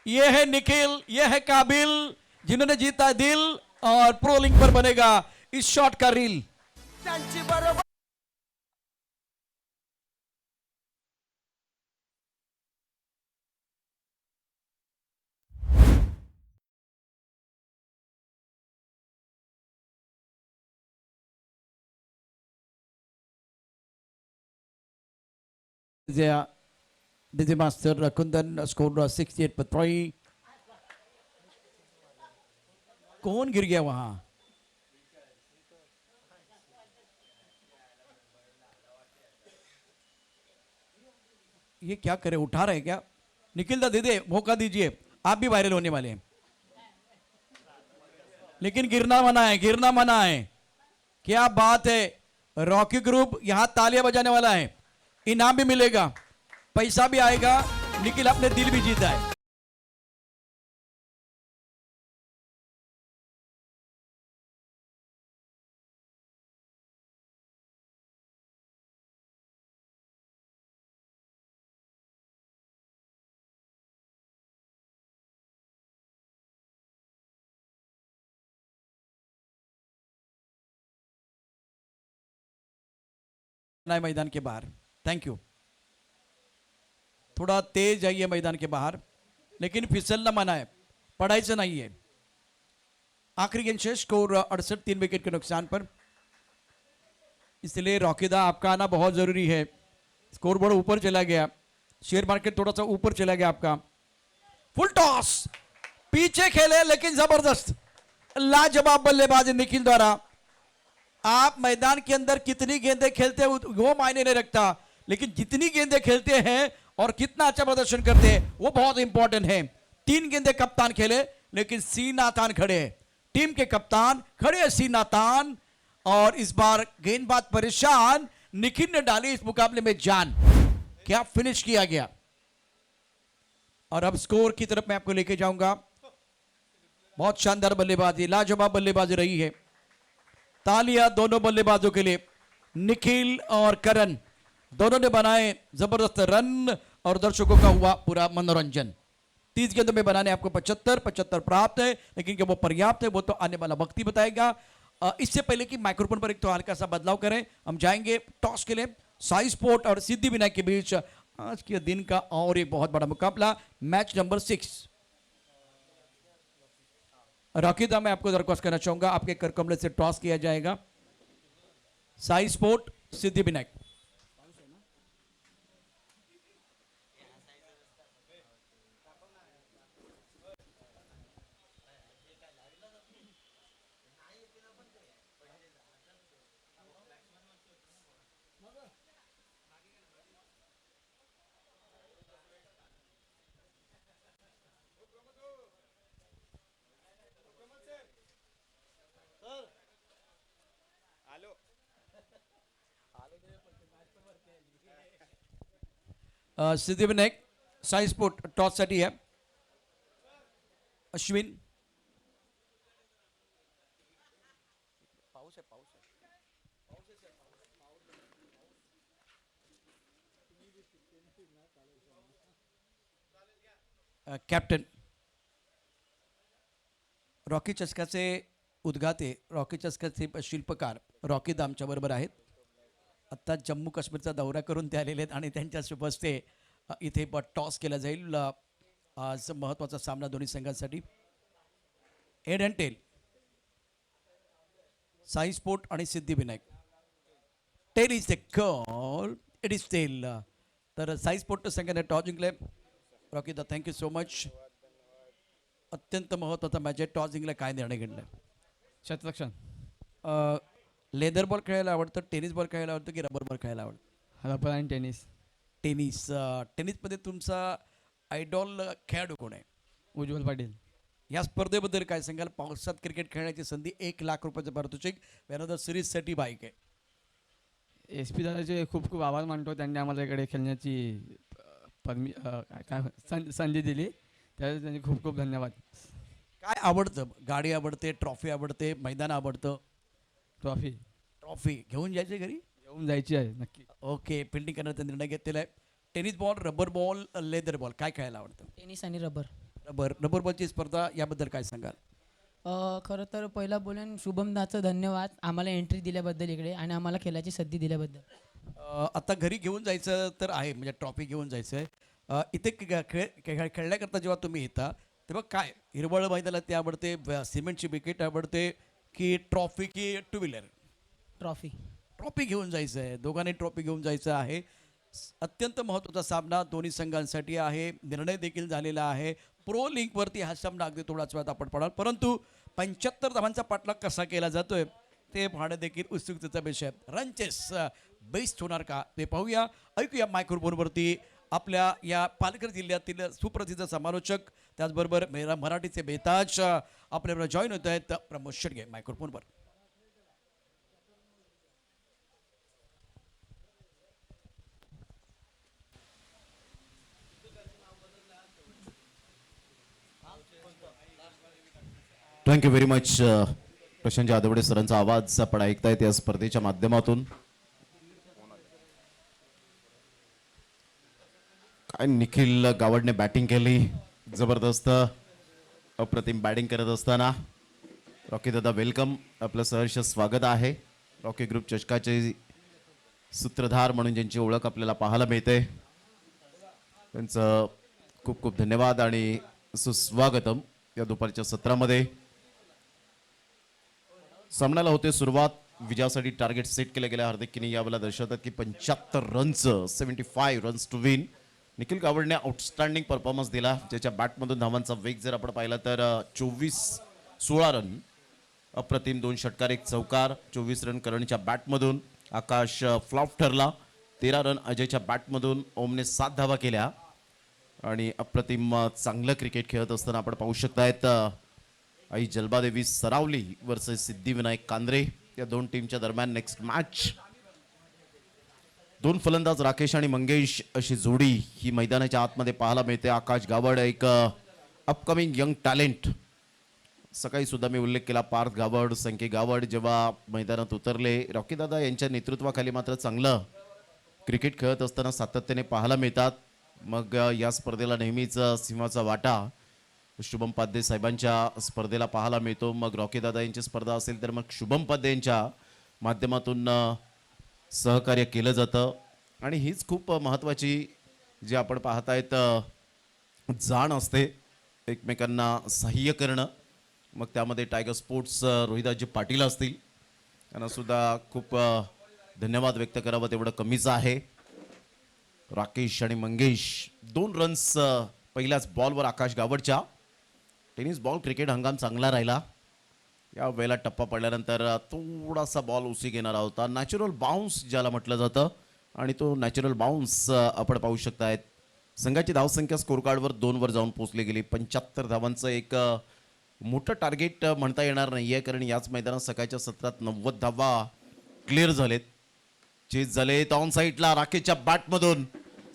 यह है निखिल, यह है काबिल जिन्होंने जीता दिल और प्रोलिंग पर बनेगा इस शॉट का reel. Dizzy Master Kundan scored 68 for 3. कौन गिर गया वहां? ये क्या करे, उठा रहे क्या? निखिल दा दीदी मौका दीजिए, आप भी वायरल होने वाले हैं। लेकिन गिरना मना है, गिरना मना है। क्या बात है। रॉकी ग्रुप यहां तालियां बजाने वाला है, इनाम भी मिलेगा, पैसा भी आएगा। निखिल अपने दिल भी जीता है। मैदान के बाहर, थैंक यू। थोड़ा तेज जाइए मैदान के बाहर, लेकिन फिसलना मना है, पढ़ाई से नहीं है। आखिरी गेंद शेष, स्कोर 68, 3 विकेट के नुकसान पर। इसलिए रॉकीदा आपका आना बहुत जरूरी है। स्कोर बोर्ड ऊपर चला गया, शेयर मार्केट थोड़ा सा ऊपर चला गया आपका। फुल टॉस, पीछे खेले लेकिन जबरदस्त लाजवाब बल्लेबाजी निखिल द्वारा। आप मैदान के अंदर कितनी गेंदें खेलते हैं वो मायने नहीं रखता, लेकिन जितनी गेंदें खेलते हैं और कितना अच्छा प्रदर्शन करते हैं वो बहुत इंपॉर्टेंट है। 3 गेंदें कप्तान खेले, लेकिन सी नातान खड़े हैं। टीम के कप्तान खड़े हैं सी नातान, और इस बार गेंदबाज परेशान। निखिल ने डाली इस मुकाबले में जान। क्या फिनिश किया गया। और अब स्कोर की तरफ मैं आपको लेके जाऊंगा। बहुत शानदार बल्लेबाजी, लाजवाब बल्लेबाजी रही है। तालियां दोनों बल्लेबाजों के लिए। निखिल और करण दोनों ने बनाए जबरदस्त रन और दर्शकों का हुआ पूरा मनोरंजन। 30 गेंदों में बनाने आपको 75 प्राप्त है, लेकिन क्या वो पर्याप्त है वो तो आने वाला वक्त ही बताएगा। इससे पहले कि माइक्रोफोन पर एक तो हल्का सा बदलाव करें, हम जाएंगे टॉस के लिए। साई स्पोर्ट और सिद्धि विनायक के बीच आज के दिन का और एक बहुत बड़ा मुकाबला, मैच नंबर 6। रॉकीदा, मैं आपको दरख्वास्त करना चाहूंगा, आपके कर कमरे से टॉस किया जाएगा। Sai sport Siddhi Vinayak. Siddhivinayak Sai sport toss साठी आहे। अश्विन, कॅप्टन रॉकी चषकाचे उद्गाते, रॉकी चषकाचे शिल्पकार रॉकी आमच्या बरोबर आहेत। आता जम्मू काश्मीरचा दौरा करून ते आलेले आहेत आणि त्यांच्या शुभ हस्ते इथे टॉस केला जाईल। आज महत्त्वाचा सामना दोन्ही संघांसाठी। Head and tail, Sai sport आणि Siddhivinayak. Tail is the call, it is tail. तर साई स्पोर्ट संघाने टॉस जिंकले। रॉकी दा, थँक्यू सो मच। अत्यंत महत्त्वाचा मॅच आहे, टॉस जिंकला, काय निर्णय घेतला? शतरक्षण लेदर बॉल खेळायला आवडतं, टेनिस बॉल खेळायला आवडतं की रबर बॉल खेळायला आवडतं? रबर आणि टेनिस. टेनिस। टेनिसमध्ये तुमचा आयडॉल खेळाडू कोण आहे? उज्ज्वल पाटील. या स्पर्धेबद्दल काय सांगाल? पावसात क्रिकेट खेळण्याची संधी, 1 लाख रुपयाचं पारितोषिक, विनोद सिरीजसाठी बाईक आहे. एस पी दादाचे खूप खूप आभार मानतो. त्यांनी आम्हाला इकडे खेळण्याची संधी दिली. त्यासाठी त्यांनी खूप खूप धन्यवाद. काय आवडतं? गाडी आवडते, ट्रॉफी आवडते, मैदान आवडतं? ट्रॉफी ट्रॉफी घेऊन जायचे घरी? घेऊन जायची आहे नक्की. ओके, फिल्डिंग करण्याचा निर्णय घेतलेला आहे. Tennis ball, rubber ball, leather ball, काय खेळायला आवडतं? टेनिस आणि रबर. रबर बॉलची स्पर्धा, याबद्दल काय सांगाल? खरं तर पहिला बोलेन शुभमदाचं धन्यवाद आम्हाला एंट्री दिल्याबद्दल इकडे आणि आम्हाला खेळायची संधी दिल्याबद्दल. आता घरी घेऊन जायचं तर आहे, म्हणजे ट्रॉफी घेऊन जायचं आहे. इथे खेळण्याकरता जेव्हा तुम्ही येता तेव्हा काय हिरवळ मैदानाला ते आवडते, सिमेंटची विकेट आवडते, की ट्रॉफी, की टू व्हीलर? ट्रॉफी. ट्रॉफी घेऊन जायचं आहे, दोघांनी ट्रॉफी घेऊन जायचं आहे. अत्यंत महत्त्वाचा सामना दोन्ही संघांसाठी आहे. निर्णय देखील झालेला आहे. प्रो लिंकवरती हा सामना अगदी थोडाच वेळात आपण पडाल, परंतु 75 धावांचा पाठलाग कसा केला जातोय ते पाहणं देखील उत्सुकतेचा विषय आहे. रनचेस बेस्ट होणार का ते पाहूया, ऐकूया मायक्रोफोनवरती आपल्या या पालघर जिल्ह्यातील सुप्रसिद्ध समालोचक, त्याचबरोबर मराठीचे बेताज आपल्याबरोबर जॉईन होत आहेत. प्रमोद शेडगे मायक्रोफोनवर. Thank you very much. प्रशांत जाधवडे सरांचा आवाज आपण ऐकतायत या स्पर्धेच्या माध्यमातून. काय निखिल गावडने बॅटिंग केली, जबरदस्त अप्रतिम बॅटिंग करत असताना. रॉकी दादा वेलकम, आपलं सहर्ष स्वागत आहे. रॉकी ग्रुप चषकाचे सूत्रधार म्हणून ज्यांची ओळख आपल्याला पाहायला मिळते त्यांचं खूप खूप धन्यवाद आणि सुस्वागतम या दुपारच्या सत्रामध्ये. सामन्याला होते सुरुवात. विजयासाठी टार्गेट सेट केले गेले. हार्दिक किनी यावेळेला दर्शवतात की 75 रनचं 75 रन्स टू विन. निखिल गावडने आउटस्टँडिंग परफॉर्मन्स दिला, ज्याच्या बॅटमधून धावांचा वेग जर आपण पाहिला तर 16 रन, अप्रतिम 2 षटकार 1 चौकार. 24 रन करणच्या बॅटमधून. आकाश फ्लॉप ठरला. 13 रन अजयच्या बॅटमधून. ओमने 7 धावा केल्या आणि अप्रतिम चांगलं क्रिकेट खेळत असताना आपण पाहू शकतायत आई जलबादेवी सरावली वर्सेस सिद्धिविनायक कांद्रे या दोन टीमच्या दरम्यान नेक्स्ट मॅच. दोन फलंदाज राकेश आणि मंगेश अशी जोडी ही मैदानाच्या आतमध्ये पाहायला मिळते. आकाश गावड एक अपकमिंग यंग टॅलेंट. सकाळी सुद्धा मी उल्लेख केला, पार्थ गावड, संके गावड जेव्हा मैदानात उतरले, रॉकी दादा यांच्या नेतृत्वाखाली मात्र चांगलं क्रिकेट खेळत असताना सातत्याने पाहायला मिळतात. मग या स्पर्धेला नेहमीच सिंहाचा वाटा शुभम पाध्ये साहेबांच्या स्पर्धेला पाहायला मिळतो. मग रॉकी दादा यांची स्पर्धा असेल तर मग शुभम पाध्ये यांच्या माध्यमातून सहकार्य केलं जातं. आणि हीच खूप महत्त्वाची जी आपण पाहतायत जाण असते, एकमेकांना सहाय्य करणं. मग त्यामध्ये टायगर स्पोर्ट्स रोहिदाजी पाटील असतील, त्यांना सुद्धा खूप धन्यवाद व्यक्त करावं तेवढं कमीच आहे. राकेश आणि मंगेश 2 रन्स पहिल्याच बॉलवर आकाश गावडच्या. टेनिस बॉल क्रिकेट हंगाम चांगला राहिला. या वेळेला टप्पा पडल्यानंतर थोडासा बॉल उसी घेणारा होता, नॅचरल बाउन्स ज्याला म्हटलं जातं, आणि तो नॅचरल बाउन्स आपण पाहू शकतायत. संघाची धावसंख्या स्कोर कार्डवर 2 वर जाऊन पोहोचली गेली. 75 धावांचं एक मोठं टार्गेट म्हणता येणार नाही आहे, कारण याच मैदानात सकाळच्या सत्रात 90 धावा क्लिअर झालेत, चेज झालेत. ऑन साईडला राकेशच्या बॅटमधून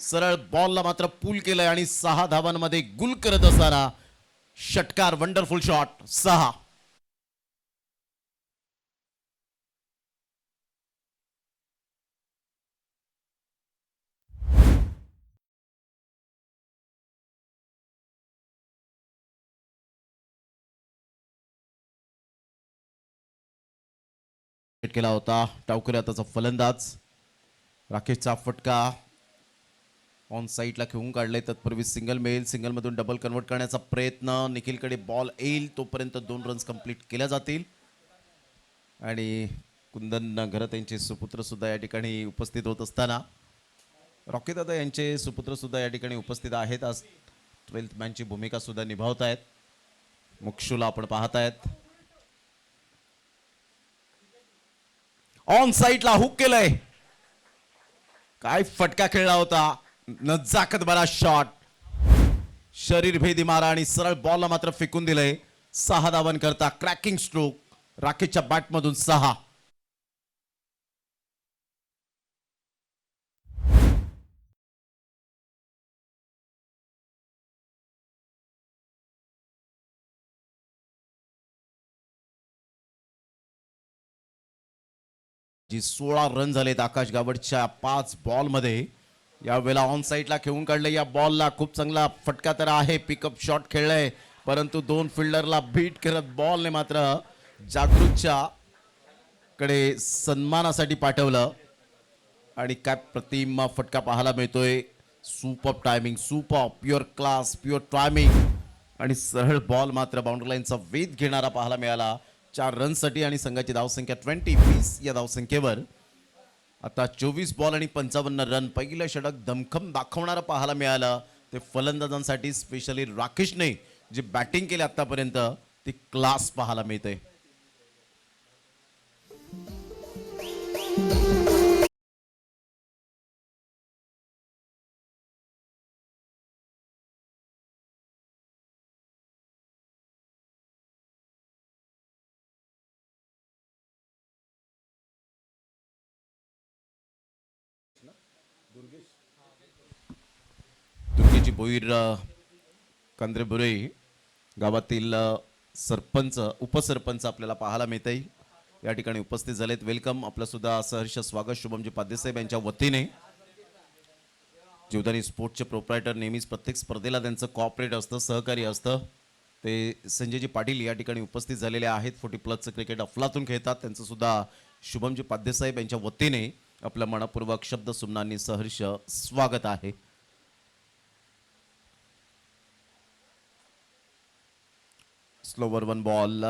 सरळ बॉलला मात्र पूल केलंय आणि 6 धावांमध्ये गुल करत असताना षटकार, वंडरफुल शॉट, 6. केला होता टावकरे आताचा फलंदाज. राकेशचा फटका ऑन साईडला खेळून काढले. तत्पूर्वी सिंगल मिळेल, सिंगलमधून डबल कन्वर्ट करण्याचा प्रयत्न. निखिलकडे बॉल येईल तोपर्यंत 2 रन्स कंप्लीट केल्या जातील. आणि कुंदन घरत यांचे सुपुत्र सुद्धा या ठिकाणी उपस्थित होत असताना रॉकी दादा यांचे सुपुत्र सुद्धा या ठिकाणी उपस्थित आहेत. आज 12th मॅनची भूमिका सुद्धा निभावत आहेत. मुक्षूला आपण पाहतायत. ऑन साईडला हुक केलंय. काय फटका खेळला होता, नजाकत बरा शॉट. शरीरभेदी मारा आणि सरळ बॉलला मात्र फेकून दिलंय. 6 धावन करता क्रॅकिंग स्ट्रोक. राकेशच्या बॅटमधून 6. जी 16 रन झालेत आकाश गावडच्या 5 बॉलमध्ये. यावेळेला ऑन साईडला खेळून काढलं. या बॉलला खूप चांगला फटका तर आहे. पिकअप शॉट खेळलाय परंतु 2 फिल्डरला बीट करत बॉलने मात्र जागृतच्या कडे सन्मानासाठी पाठवलं. आणि काय प्रतिम फटका पाहायला मिळतोय. Super timing, super pure class, pure timing आणि सरळ बॉल मात्र बाउंड्री लाईनचा वेध घेणारा पाहायला मिळाला 4 रनसाठी. आणि संघाची धावसंख्या 20 या धावसंख्येवर. आता 24 बॉल आणि 55 रन. पहिलं षटक दमखम दाखवणारं पाहायला मिळालं. ते फलंदाजांसाठी स्पेशली राकेशने जे बॅटिंग केली आतापर्यंत ती क्लास पाहायला मिळते. दुर्गेची भोईर कंद्रेबुरे गावातील सरपंच उपसरपंच आपल्याला पाहायला मिळते. या ठिकाणी उपस्थित झालेत. वेलकम. आपलं सुद्धा सहर्ष स्वागत शुभमजी पादेसाहेब यांच्या वतीने. जीवदानी स्पोर्ट्सचे प्रोप्रायटर नेहमीच प्रत्येक स्पर्धेला त्यांचं कॉपरेट असतं, सहकार्य असतं. ते संजयजी पाटील या ठिकाणी उपस्थित झालेले आहेत. 40+ क्रिकेट अफलातून खेळतात. त्यांचं सुद्धा शुभमजी पादेसाहेब यांच्या वतीने आपलं मनपूर्वक शब्द सुमनांनी सहर्ष स्वागत आहे. Slower 1 ball.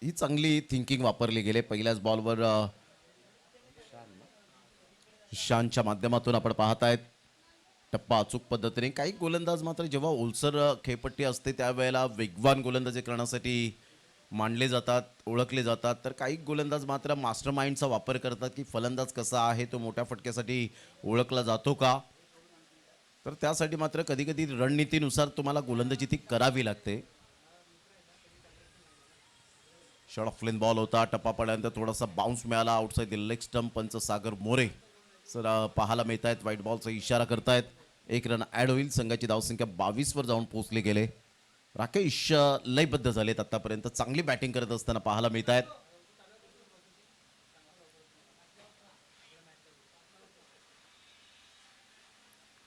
ही चांगली थिंकिंग वापरली गेले. पहिल्याच बॉलवर शानच्या माध्यमातून आपण पाहतायत टप्पा अचूक पद्धतीने. काही गोलंदाज मात्र जेव्हा ओलसर खेळपट्टी असते त्यावेळेला वेगवान गोलंदाजी करण्यासाठी मांडले जातात, ओळखले जातात. तर काही गोलंदाज मात्र मास्टर माइंडचा वापर करतात की फलंदाज कसा आहे, तो मोठ्या फटक्यासाठी ओळखला जातो का. तर त्यासाठी मात्र कधी कधी रणनीतीनुसार तुम्हाला गोलंदाजी ती करावी लागते. शॉर्ट ऑफ लेन बॉल होता. टप्पा पडल्यानंतर थोडासा बाउन्स मिळाला आउटसाइड लेग स्टंप. पंच सागर मोरे सर पाहायला मिळत आहेत. व्हाईट बॉलचा इशारा करतायत. 1 रन ॲड होईल. संघाची धावसंख्या 22 वर जाऊन पोहोचले गेले. राकेश लयबद्ध झालेत आतापर्यंत. चांगली बॅटिंग करत असताना पाहायला मिळत आहेत.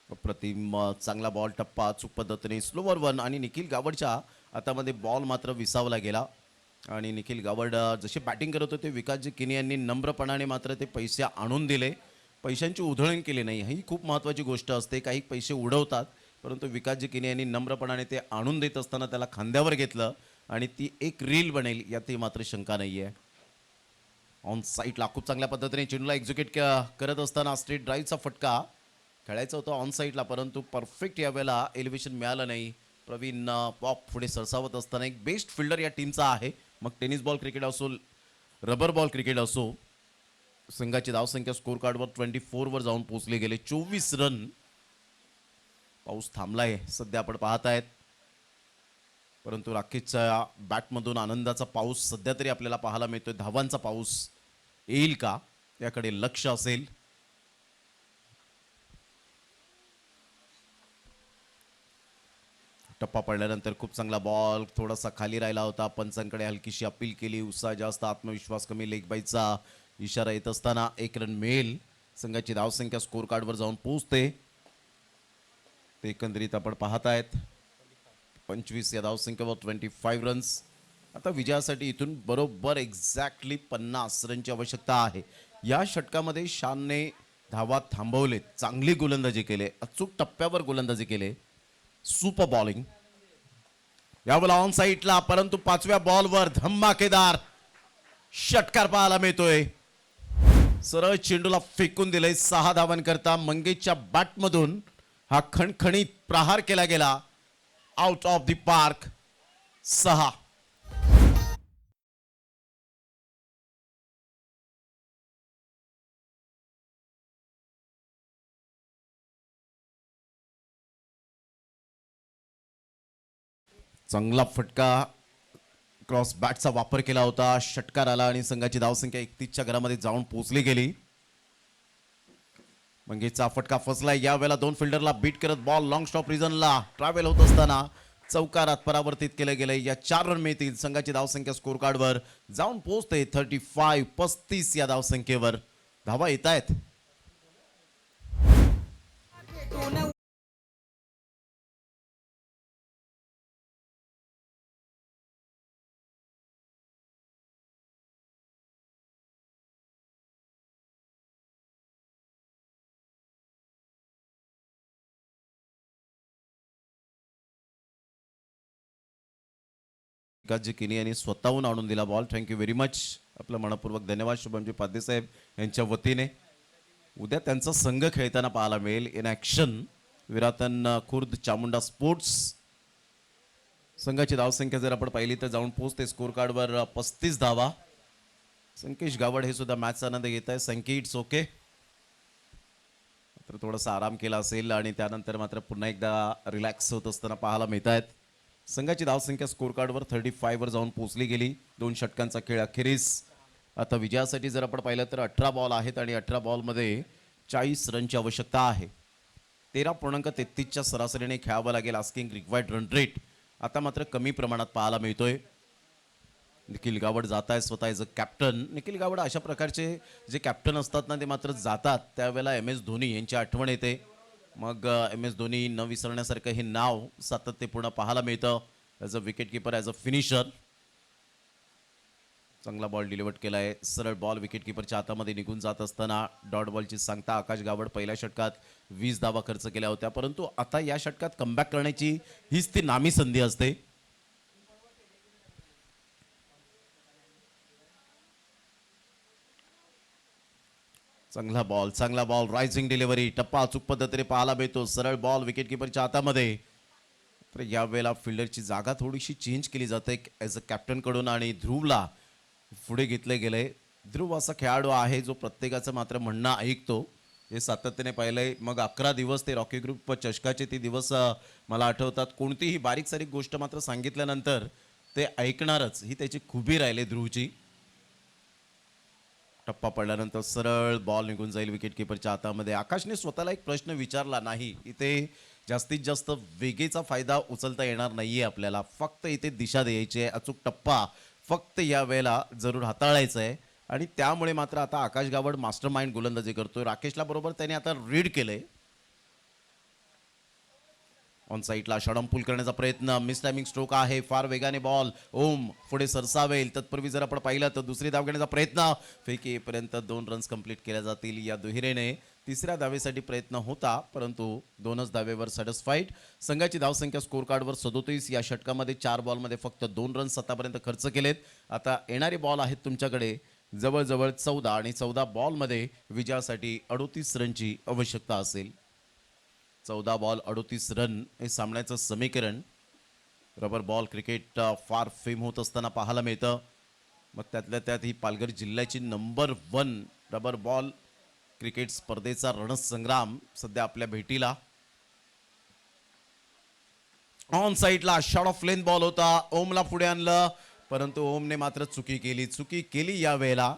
अप्रतिम चांगला बॉल. टप्पा अचूक पद्धतीने. स्लोवर 1 आणि निखिल गावडच्या हातामध्ये बॉल मात्र विसावला गेला. आणि निखिल गावड जसे बॅटिंग करत होते विकासजी किनी यांनी नम्रपणाने मात्र ते पैसे आणून दिले. पैशांची उधळण केली नाही. ही खूप महत्त्वाची गोष्ट असते. काही पैसे उडवतात परंतु विकासजी किनी यांनी नम्रपणाने ते आणून देत असताना त्याला खांद्यावर घेतलं आणि ती एक रील बनेल यातही मात्र शंका नाही आहे. ऑन साईडला खूप चांगल्या पद्धतीने चेंडूला एक्झिक्यूट करत असताना स्ट्रेट ड्राईव्हचा फटका खेळायचा होता ऑन साईडला परंतु परफेक्ट यावेळेला एलिव्हेशन मिळालं नाही. प्रवीण पॉप पुढे सरसावत असताना एक बेस्ट फिल्डर या टीमचा आहे. मग टेनिस बॉल क्रिकेट असो, रबर बॉल क्रिकेट असो. संघाची धावसंख्या स्कोर कार्डवर 24 वर जाऊन पोहोचले गेले. 24 रन. पाऊस थांबलाय सध्या आपण पाहतायत परंतु राकेशच्या बॅटमधून आनंदाचा पाऊस सध्या तरी आपल्याला पाहायला मिळतोय. धावांचा पाऊस येईल का याकडे लक्ष असेल. टप्पा पडल्यानंतर खूप चांगला बॉल. थोडासा खाली राहिला होता. पंचांकडे हलकीशी अपील केली. उत्साह जास्त, आत्मविश्वास कमी. लेग बाईचा इशारा येत असताना 1 रन मिळेल. संघाची धावसंख्या स्कोर कार्डवर जाऊन पोहोचते. ते एकंदरीत आपण पाहतायत 25 या धावसंख्येवर 25 रन्स. आता विजयासाठी इथून बरोबर एक्झॅक्टली 50 रनची आवश्यकता आहे. या षटकामध्ये शानने धावा थांबवलेत. चांगली गोलंदाजी केले. अचूक टप्प्यावर गोलंदाजी केले. Super bowling. यावेळेला ऑन साईडला परंतु 5व्या बॉलवर धमाकेदार षटकार पाहायला मिळतोय. सरळ चेंडूला फेकून दिलंय. 6 धावन करता मंगेशच्या बॅटमधून हा खणखणीत प्रहार केला गेला. Out of the park. 6. चांगला फटका क्रॉस बॅटचा वापर केला होता, षटकार आला आणि संघाची धावसंख्या 31च्या घरामध्ये जाऊन पोहोचली गेली. मंगेशचा फटका फसलाय, यावेळेला दोन फिल्डरला बीट करत बॉल लॉंग स्टॉप रिजनला ट्रॅव्हल होत असताना चौकारात परावर्तित केले गेले. या 4 रन मिळतील. संघाची धावसंख्या स्कोर कार्डवर जाऊन पोहोचते 35 या धावसंख्येवर. धावा येत आहेत. जी केली यांनी स्वतःहून आणून दिला बॉल. Thank you very much. आपलं मनपूर्वक धन्यवाद शुभमजी पाध्ये साहेब यांच्या वतीने. उद्या त्यांचा संघ खेळताना पाहायला मिळेल इन ॲक्शन. विरातन खुर्द चामुंडा स्पोर्ट्स. संघाची धावसंख्या जर आपण पाहिली तर जाऊन पोहोचते स्कोर कार्डवर 35 धावा. संकेश गावड हे सुद्धा मॅचचा आनंद घेत आहे. संकेत इट्स ओके. मात्र थोडासा आराम केला असेल आणि त्यानंतर मात्र पुन्हा एकदा रिलॅक्स होत असताना पाहायला मिळत आहेत. संघाची धावसंख्या स्कोर कार्डवर 35 वर जाऊन पोहोचली गेली. 2 षटकांचा खेळ अखेरीस. आता विजयासाठी जर आपण पाहिलं तर 18 बॉल आहेत आणि 18 बॉलमध्ये 40 रनची आवश्यकता आहे. 13.33च्या सरासरीने खेळावं लागेल. आस्किंग रिक्वायर्ड रन रेट आता मात्र कमी प्रमाणात पाहायला मिळतोय. निखिल गावड जात आहे स्वतः as a captain. Nikhil Gawad अशा प्रकारचे जे कॅप्टन असतात ना ते मात्र जातात त्यावेळेला MS धोनी यांची आठवण येते. मग MS धोनी न विसरण्यासारखं हे नाव सातत्यपूर्ण पाहायला मिळतं. As a wicket keeper, as a finisher. चांगला बॉल डिलिव्हर केला आहे. सरळ बॉल विकेट किपरच्या हातामध्ये निघून जात असताना डॉट बॉलची सांगता आकाश गावड. पहिल्या षटकात 20 धावा खर्च केल्या होत्या, परंतु आता या षटकात कमबॅक करण्याची हीच ती नामी संधी असते. चांगला बॉल रायझिंग डिलिव्हरी. टप्पा अचूक पद्धतीने पाहायला मिळतो. सरळ बॉल विकेट किपरच्या हातामध्ये. तर यावेळेला फिल्डरची जागा थोडीशी चेंज केली जाते ॲज अ कॅप्टन कडून आणि ध्रुवला पुढे घेतले गेले. ध्रुव असा खेळाडू आहे जो प्रत्येकाचं मात्र म्हणणं ऐकतो. हे सातत्याने पाहिलंय. मग 11 दिवस ते रॉकी ग्रुप चषकाचे ते दिवस मला आठवतात. कोणतीही बारीक सारीक गोष्ट मात्र सांगितल्यानंतर ते ऐकणारच, ही त्याची खुबी राहिली ध्रुवची. टप्पा पडल्यानंतर सरळ बॉल निघून जाईल विकेट किपरच्या हातामध्ये. आकाशने स्वतःला एक प्रश्न विचारला नाही. इथे जास्तीत जास्त वेगेचा फायदा उचलता येणार नाहीये आपल्याला. फक्त इथे दिशा द्यायची आहे. अचूक टप्पा फक्त या वेळेला जरूर हाताळायचा आहे आणि त्यामुळे मात्र आता आकाश गावड मास्टर माइंड गोलंदाजी करतोय. राकेशला बरोबर त्याने आता रीड केलंय. ऑन साईडला षडंपूल करण्याचा प्रयत्न. मिस टायमिंग स्ट्रोक आहे. फार वेगाने बॉल ओम पुढे सरसावेल. तत्पूर्वी जर आपण पाहिलं तर दुसरी धाव घेण्याचा प्रयत्न. फेकी येईपर्यंत 2 रन्स कंप्लीट केल्या जातील. या दुहेरीने तिसऱ्या धावेसाठी प्रयत्न होता, परंतु 2च धावेवर सॅटिस्फाईड. संघाची धावसंख्या स्कोर कार्डवर 37. या षटकामध्ये 4 बॉलमध्ये फक्त 2 रन्स आतापर्यंत खर्च केलेत. आता येणारे बॉल आहेत तुमच्याकडे जवळजवळ 14 आणि 14 बॉलमध्ये विजयासाठी 38 रनची आवश्यकता असेल. 14 बॉल 38 रन हे सामन्याचं समीकरण. रबर बॉल क्रिकेट फार फेम होत असताना पाहायला मिळतं. मग त्यातल्या त्यात ही पालघर जिल्ह्याची नंबर 1 रबर बॉल क्रिकेट स्पर्धेचा रणसंग्राम सध्या आपल्या भेटीला. ऑन साईडला शॉट ऑफ लेंथ बॉल होता. ओमला पुढे आणलं, परंतु ओमने मात्र चुकी केली या वेळेला.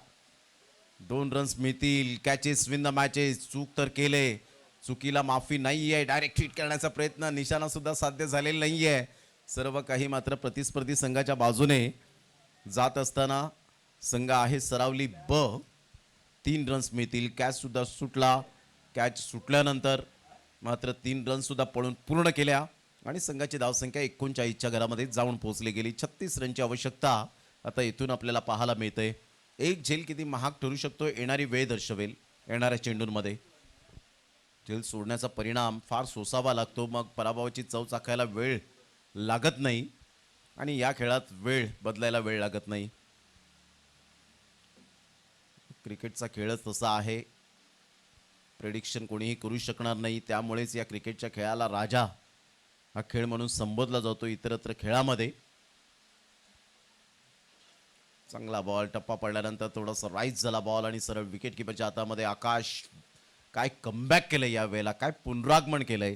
2 रन्स मिळतील. Catches win the matches. चूक तर केले, चुकीला माफी नाहीये. डायरेक्ट हिट करण्याचा प्रयत्न, निशाणा सुद्धा साध्य झालेला नाहीये. सर्व काही मात्र प्रतिस्पर्धी संघाच्या बाजूने जात असताना संघ आहे सरावली ब. 3 रन्स मिळतील. कॅच सुद्धा सुटला. कॅच सुटल्यानंतर मात्र 3 रन सुद्धा पळून पूर्ण केल्या आणि संघाची धावसंख्या 39च्या घरामध्ये जाऊन पोहोचली गेली. 36 रनची आवश्यकता आता इथून आपल्याला पाहायला मिळते. एक झेल किती महाग ठरू शकतो येणारी वेळ दर्शवेल. येणाऱ्या चेंडूंमध्ये झेल सोडण्याचा परिणाम फार सोसावा लागतो. मग पराभवाची चव चाखायला वेळ लागत नाही आणि या खेळात वेळ बदलायला वेळ लागत नाही. क्रिकेटचा खेळच तसा आहे. प्रेडिक्शन कोणीही करू शकणार नाही. त्यामुळेच या क्रिकेटच्या खेळाला राजा हा खेळ म्हणून संबोधला जातो इतरत्र खेळामध्ये. चांगला बॉल. टप्पा पडल्यानंतर थोडासा राईज झाला बॉल आणि सरळ विकेट किपरच्या हातामध्ये. आकाश काय कमबॅक केलंय या वेळेला, काय पुनरागमन केलंय.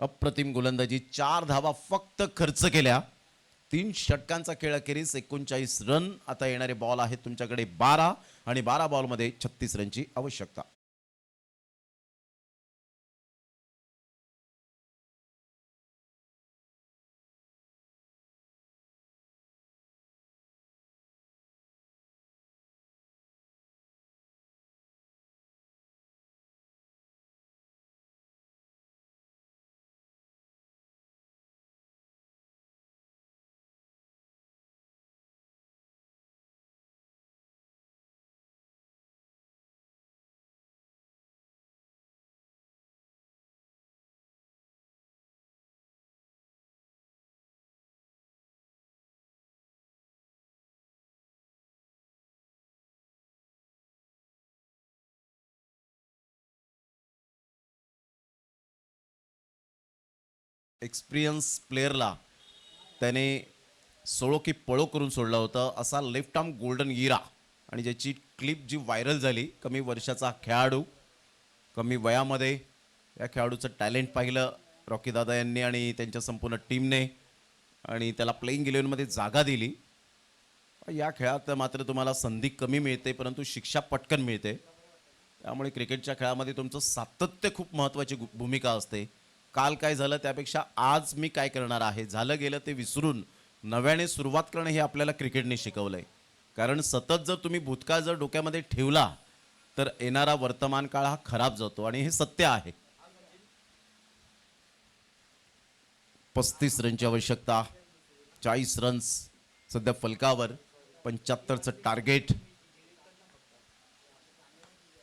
अप्रतिम गोलंदाजी. 4 धावा फक्त खर्च केल्या 3 षटकांचा खेळ अखेरीस 39 रन. आता येणारे बॉल आहेत तुमच्याकडे 12 आणि 12 बॉलमध्ये 36 रनची आवश्यकता. एक्सपिरियन्स प्लेअरला त्याने सोळो की पळो करून सोडलं होतं. असा लेफ्ट आर्म गोल्डन इरा आणि ज्याची क्लिप जी व्हायरल झाली. कमी वर्षाचा खेळाडू, कमी वयामध्ये या खेळाडूचं टॅलेंट पाहिलं रॉकी दादा यांनी आणि त्यांच्या संपूर्ण टीमने आणि त्याला प्लेइंग 11मध्ये जागा दिली. या खेळात मात्र तुम्हाला संधी कमी मिळते परंतु शिक्षा पटकन मिळते. त्यामुळे क्रिकेटच्या खेळामध्ये तुमचं सातत्य खूप महत्त्वाची भूमिका असते. काल काय झालं त्यापेक्षा आज मी काय करणार आहे, झालं गेलं ते विसरून नव्याने सुरुवात करणं हे आपल्याला क्रिकेटने शिकवलंय. कारण सतत जर तुम्ही भूतकाळ जर डोक्यामध्ये ठेवला तर येणारा वर्तमान काळ हा खराब जातो आणि हे सत्य आहे. 35 रनची आवश्यकता, 40 रन्स सध्या फलकावर, 75चं टार्गेट.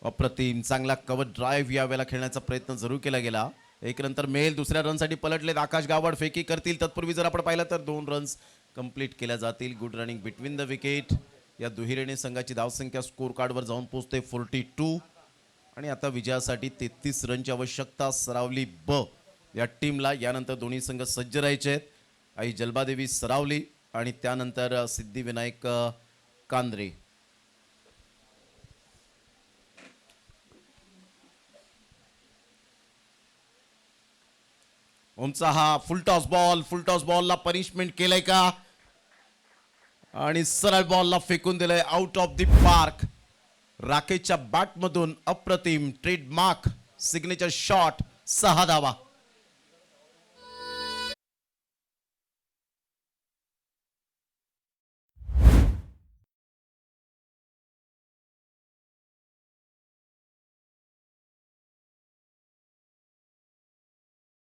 अप्रतिम चांगला कव्हर ड्राईव्ह यावेळेला खेळण्याचा प्रयत्न जरूर केला गेला. एक नंतर मेल दुसऱ्या रनसाठी पलटलेत. आकाश गावड फेकी करतील. तत्पूर्वी जर आपण पाहिलं तर 2 रन्स कंप्लीट केल्या जातील. Good running between the wicket. या दुहेरीने संघाची धावसंख्या स्कोर कार्डवर जाऊन पोहोचते 42 आणि आता विजयासाठी 33 रनची आवश्यकता सरावली ब या टीमला. यानंतर दोन्ही संघ सज्ज राहायचे आहेत. आई जलबादेवी सरावली आणि त्यानंतर सिद्धिविनायक कांद्रे. ओमचा हा फुल टॉस बॉलला पनिशमेंट केलंय का आणि सरळ बॉलला फेकून दिलंय आउट ऑफ द पार्क. राकेशच्या बॅटमधून अप्रतिम ट्रेडमार्क सिग्नेचर शॉट, 6 धावा.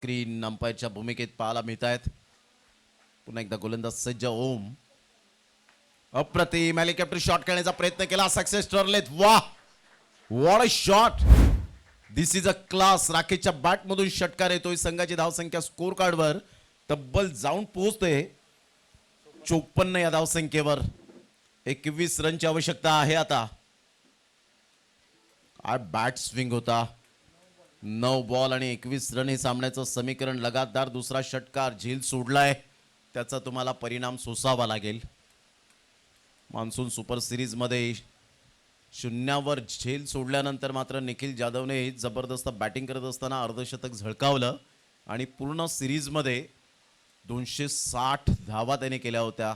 स्क्रीन अंपायरच्या भूमिकेत पाहायला मिळत आहेत. पुन्हा एकदा गोलंदाज सज्ज ओम. अप्रतिम हेलिकॉप्टर शॉट खेळण्याचा प्रयत्न केला, सक्सेस ठरलेत. वाह, what a shot. This is a class. राकेशच्या बॅटमधून षटकार येतोय. संघाची धावसंख्या स्कोर कार्डवर तब्बल जाऊन पोहोचते 54 या धावसंख्येवर. 21 रनची आवश्यकता आहे आता. बॅट स्विंग होता. 9 बॉल आणि 21 रन हे सामन्याचं समीकरण. लगातार दुसरा षटकार झेल सोडलाय, त्याचा तुम्हाला परिणाम सोसावा लागेल. मान्सून सुपर सिरीजमध्ये 0वर झेल सोडल्यानंतर मात्र निखिल जाधवने जबरदस्त बॅटिंग करत असताना अर्धशतक झळकावलं आणि पूर्ण सिरीजमध्ये 260 धावा त्याने केल्या होत्या.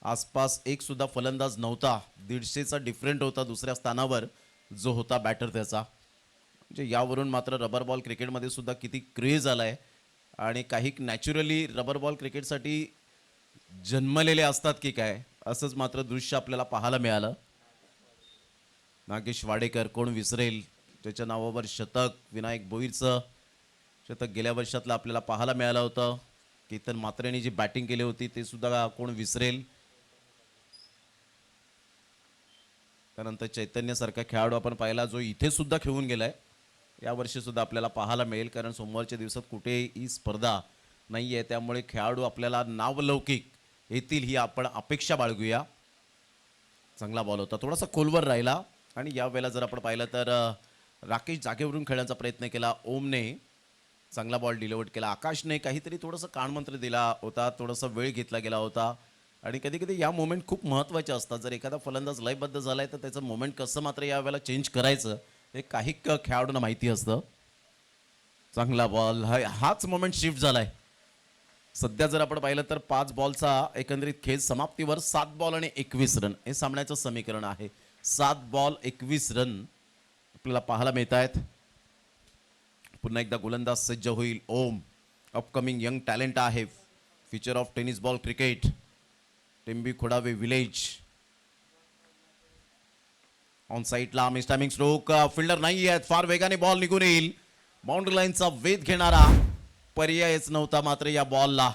आसपास एक सुद्धा फलंदाज नव्हता. 150चा डिफरंट होता दुसऱ्या स्थानावर जो होता बॅटर त्याचा. म्हणजे यावरून मात्र रबर बॉल क्रिकेटमध्ये सुद्धा किती क्रेज आलाय आणि काही नॅचरली रबर बॉल क्रिकेटसाठी जन्मलेले असतात की काय, असंच मात्र दृश्य आपल्याला पाहायला मिळालं. नागेश वाडेकर कोण विसरेल, त्याच्या नावावर शतक. विनायक भोईरचं शतक गेल्या वर्षातलं आपल्याला पाहायला मिळालं होतं. केतन मात्रेने जी बॅटिंग केली होती ते सुद्धा कोण विसरेल. त्यानंतर चैतन्यसारखा खेळाडू आपण पाहिला जो इथे सुद्धा खेळून गेलाय. यावर्षी सुद्धा आपल्याला पाहायला मिळेल कारण सोमवारच्या दिवसात कुठेही स्पर्धा नाही आहे. त्यामुळे खेळाडू आपल्याला नावलौकिक येतील ही आपण अपेक्षा बाळगूया. चांगला बॉल होता, थोडासा खोलवर राहिला आणि यावेळेला जर आपण पाहिलं तर राकेश जागेवरून खेळण्याचा प्रयत्न केला. ओमने चांगला बॉल डिलिव्हर्ड केला. आकाशने काहीतरी थोडंसं कानमंत्र दिला होता, थोडासा वेळ घेतला गेला होता आणि कधी कधी या मोमेंट खूप महत्त्वाचे असतात. जर एखादा फलंदाज लयबद्ध झालाय तर त्याचं मोमेंट कसं मात्र यावेळेला चेंज करायचं हे काही खेळाडूंना माहिती असतं. चांगला बॉल, हाच मोमेंट शिफ्ट झालाय. सध्या जर आपण पाहिलं तर 5 बॉलचा एकंदरीत खेळ समाप्तीवर 7 बॉल आणि 21 रन हे सामन्याचं समीकरण आहे. 7 बॉल 21 रन आपल्याला पाहायला मिळत आहेत. पुन्हा एकदा गोलंदाज सज्ज होईल ओम. अपकमिंग यंग टॅलेंट आहे. Future of tennis ball cricket. Tembi Khodave village. On साईडला मिस टायमिंग स्ट्रोक. फिल्डर नाही आहेत. फार वेगाने बॉल निघून येईल. बाउंड्री लाईनचा वेध घेणारा पर्यायच नव्हता मात्र या बॉलला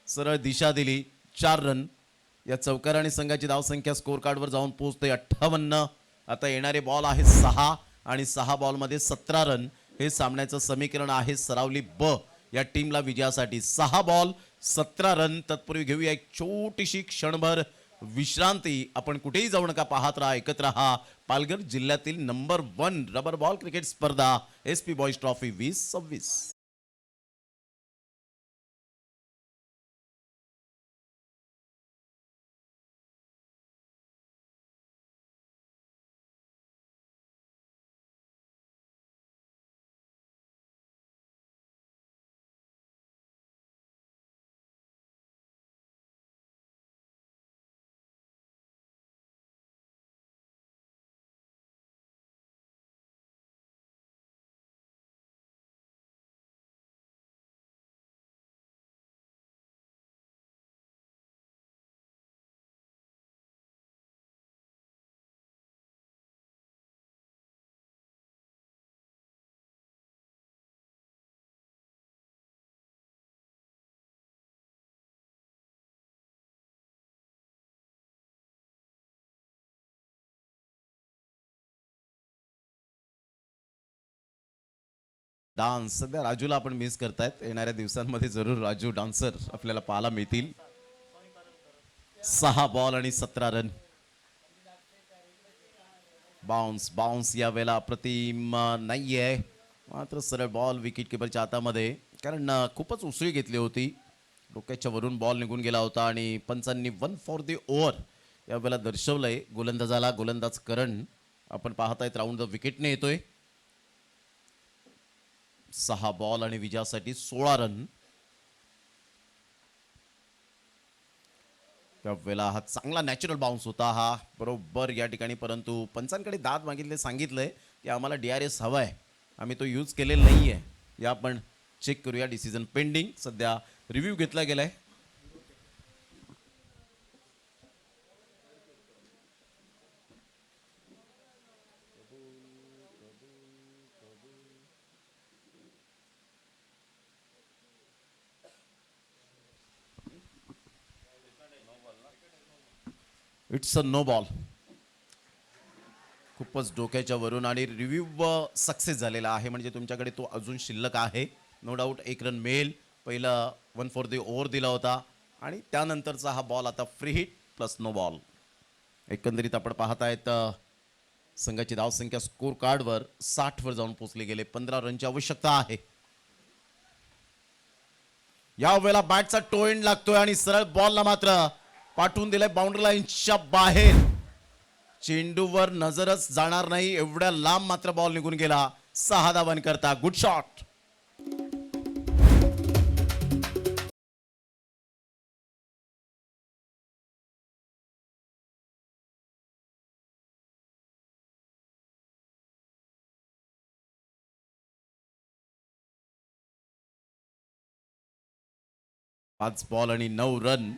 सरळ दिशा दिली. 4 रन. या चौकाराने संघाची धावसंख्या स्कोर कार्डवर जाऊन पोहोचते 58. आता येणारे बॉल आहे 6 आणि 6 बॉलमध्ये 17 रन हे सामन्याचं समीकरण आहे. सरावली ब या टीमला विजयासाठी 6 बॉल 17 रन. तत्पूर्वी घेऊया एक छोटीशी क्षणभर विश्रांती. आपण कुठेही जाऊ नका, पाहत राहा, ऐकत राहा. पालघर जिल्ह्यातील नंबर 1 रबर बॉल क्रिकेट स्पर्धा SP बॉयज ट्रॉफी 2026. डान्स सध्या राजूला आपण मिस करतायत. येणाऱ्या दिवसांमध्ये जरूर राजू डान्सर आपल्याला पाहायला मिळतील. 6 बॉल आणि 17 रन. बाउन्स बाउन्स या वेळेला अप्रतिम नाहीये मात्र सरळ बॉल विकेट किपरच्या हातामध्ये. कारण खूपच उसळी घेतली होती. डोक्याच्या वरून बॉल निघून गेला होता आणि पंचांनी 1 फॉर द ओव्हर या वेळेला दर्शवलंय गोलंदाजाला. गोलंदाज करण आपण पाहतायत राऊंड द विकेटने येतोय. 6 बॉल आणि विजयासाठी 16 रन. त्यावेळेला हा चांगला नॅचरल बाउन्स होता हा बरोबर या ठिकाणी. परंतु पंचांकडे दाद मागितले, सांगितलंय की आम्हाला DRS हवाय, आम्ही तो यूज केलेला नाहीये. या आपण चेक करूया. Decision pending. सध्या रिव्ह्यू घेतला गेलाय. It's a no ball. खूपच डोक्याच्या वरून आणि रिव्ह्यू सक्सेस झालेला आहे. म्हणजे तुमच्याकडे तो अजून शिल्लक आहे. नो डाऊट 1 रन मिळेल. पहिला 1 फॉर द ओव्हर दिला होता आणि त्यानंतरचा हा बॉल आता free hit plus no ball. एकंदरीत आपण पाहतायत संघाची धावसंख्या स्कोर कार्डवर 60 वर जाऊन पोहोचले गेले. 15 रनची आवश्यकता आहे. या वेळेला बॅटचा टो एंड लागतोय आणि सरळ बॉलला मात्र पाठवून दिलंय बाउंड्री लाईनच्या बाहेर. चेंडूवर नजरच जाणार नाही एवढ्या लांब मात्र बॉल निघून गेला. 6 धावांनी करता. Good shot. पाच बॉल आणि 9 रन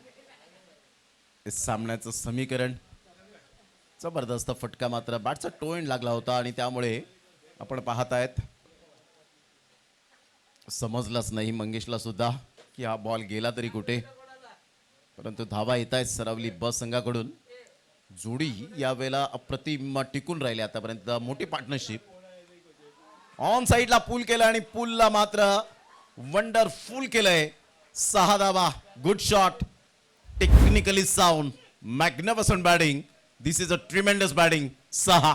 हे सामन्याचं समीकरण. जबरदस्त फटका मात्र बॅटचा टो एंड लागला होता आणि त्यामुळे आपण पाहतायत समजलंच नाही मंगेशला सुद्धा की हा बॉल गेला तरी कुठे. परंतु धावा येत आहेत सरावली ब संघाकडून. जोडी यावेळेला अप्रतिम टिकून राहिली. आतापर्यंत मोठी पार्टनरशिप. ऑन साईडला पूल केलं आणि पूलला मात्र वंडरफुल केलंय. 6 धावा. Good shot. Technically sound. Magnificent batting. This is a tremendous batting. 6.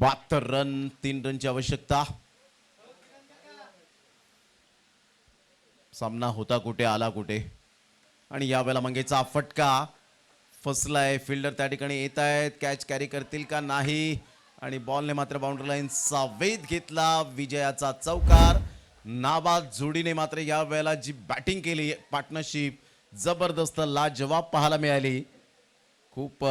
बहात्तर रन. 3 रनची आवश्यकता. सामना होता कुठे आला कुठे. आणि यावेळेला मंगेशचा फटका फसलाय. फिल्डर त्या ठिकाणी येत आहेत, कॅच कॅरी करतील का नाही. आणि बॉलने मात्र बाउंड्री लाईनचा वेध घेतला. विजयाचा चौकार. नाबाद जोडीने मात्र या वेळेला जी बॅटिंग केली, पार्टनरशिप जबरदस्त लाजवाब पाहायला मिळाली. खूप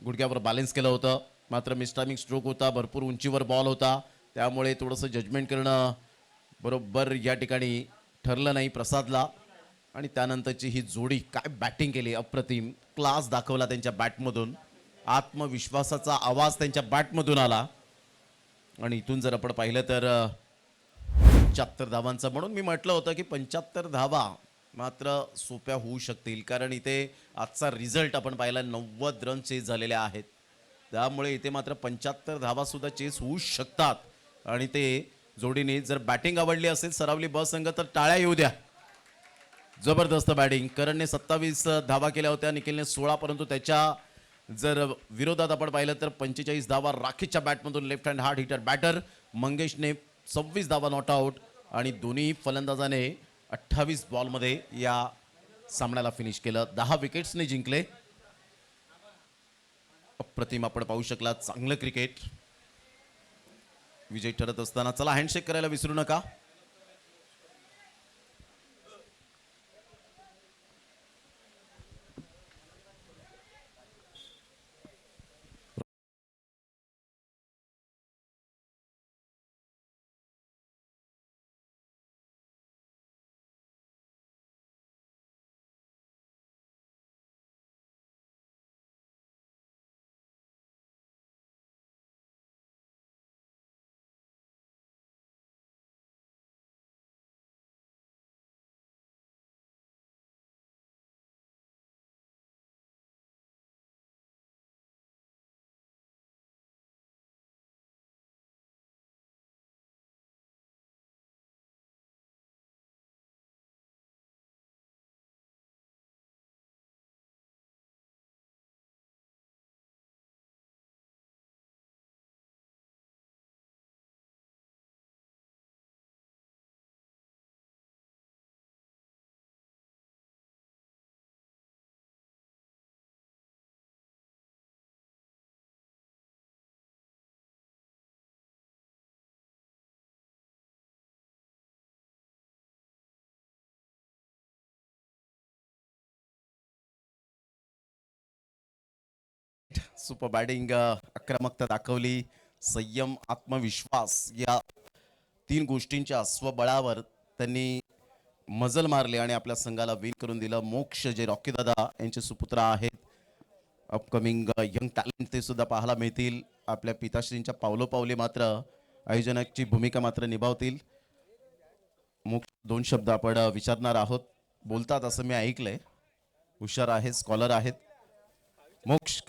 गुडघ्यावर बॅलन्स केलं होतं, मात्र मिसटायमिंग स्ट्रोक होता, भरपूर उंचीवर बॉल होता, त्यामुळे थोडंसं जजमेंट करणं बरोबर या ठिकाणी ठरलं नाही प्रसादला. आणि त्यानंतरची ही जोडी काय बॅटिंग केली, अप्रतिम क्लास दाखवला त्यांच्या बॅटमधून. आत्मविश्वासाचा आवाज त्यांच्या बॅटमधून आला. आणि इथून जर आपण पाहिलं तर 75 धावांचा, म्हणून मी म्हटलं होतं की 75 धावा मात्र सोप्या होऊ शकतील, कारण इथे आजचा रिझल्ट आपण पाहिला 90 रन चेस झालेले आहेत. त्यामुळे इथे मात्र 75 धावा सुद्धा चेस होऊ शकतात. आणि ते जोडीने जर बॅटिंग आवडली असेल सरावली ब संघ तर टाळ्या येऊ द्या. जबरदस्त बॅटिंग. करणने 27 धावा केल्या होत्या, निखिलने 16, परंतु त्याच्या जर विरोधात आपण पाहिलं तर 45 धावा राखीच्या बॅटमधून left hand hard hitter batter मंगेशने 26 धावा नॉट आउट. आणि दोन्ही फलंदाजाने 28 बॉलमध्ये या सामन्याला फिनिश केलं. 10 विकेट्सने जिंकले. अप्रतिम आपण पाहू शकला, चांगलं क्रिकेट. विजय ठरत असताना चला हँडशेक करायला विसरू नका. सुपर बॅटिंग, आक्रमकता दाखवली, संयम, आत्मविश्वास या 3 गोष्टींच्या स्वबळावर त्यांनी मजल मारली आणि आपल्या संघाला विन करून दिलं. मोक्ष जे रॉकी दादा यांचे सुपुत्र आहेत, अपकमिंग यंग टॅलेंट, ते सुद्धा पाहायला मिळतील. आपल्या पिताश्रींच्या पावलोपावली मात्र आयोजनाची भूमिका मात्र निभावतील. मोक्ष 2 शब्द आपण विचारणार आहोत. बोलतात असं मी ऐकलंय. हुशार आहेत, स्कॉलर आहेत.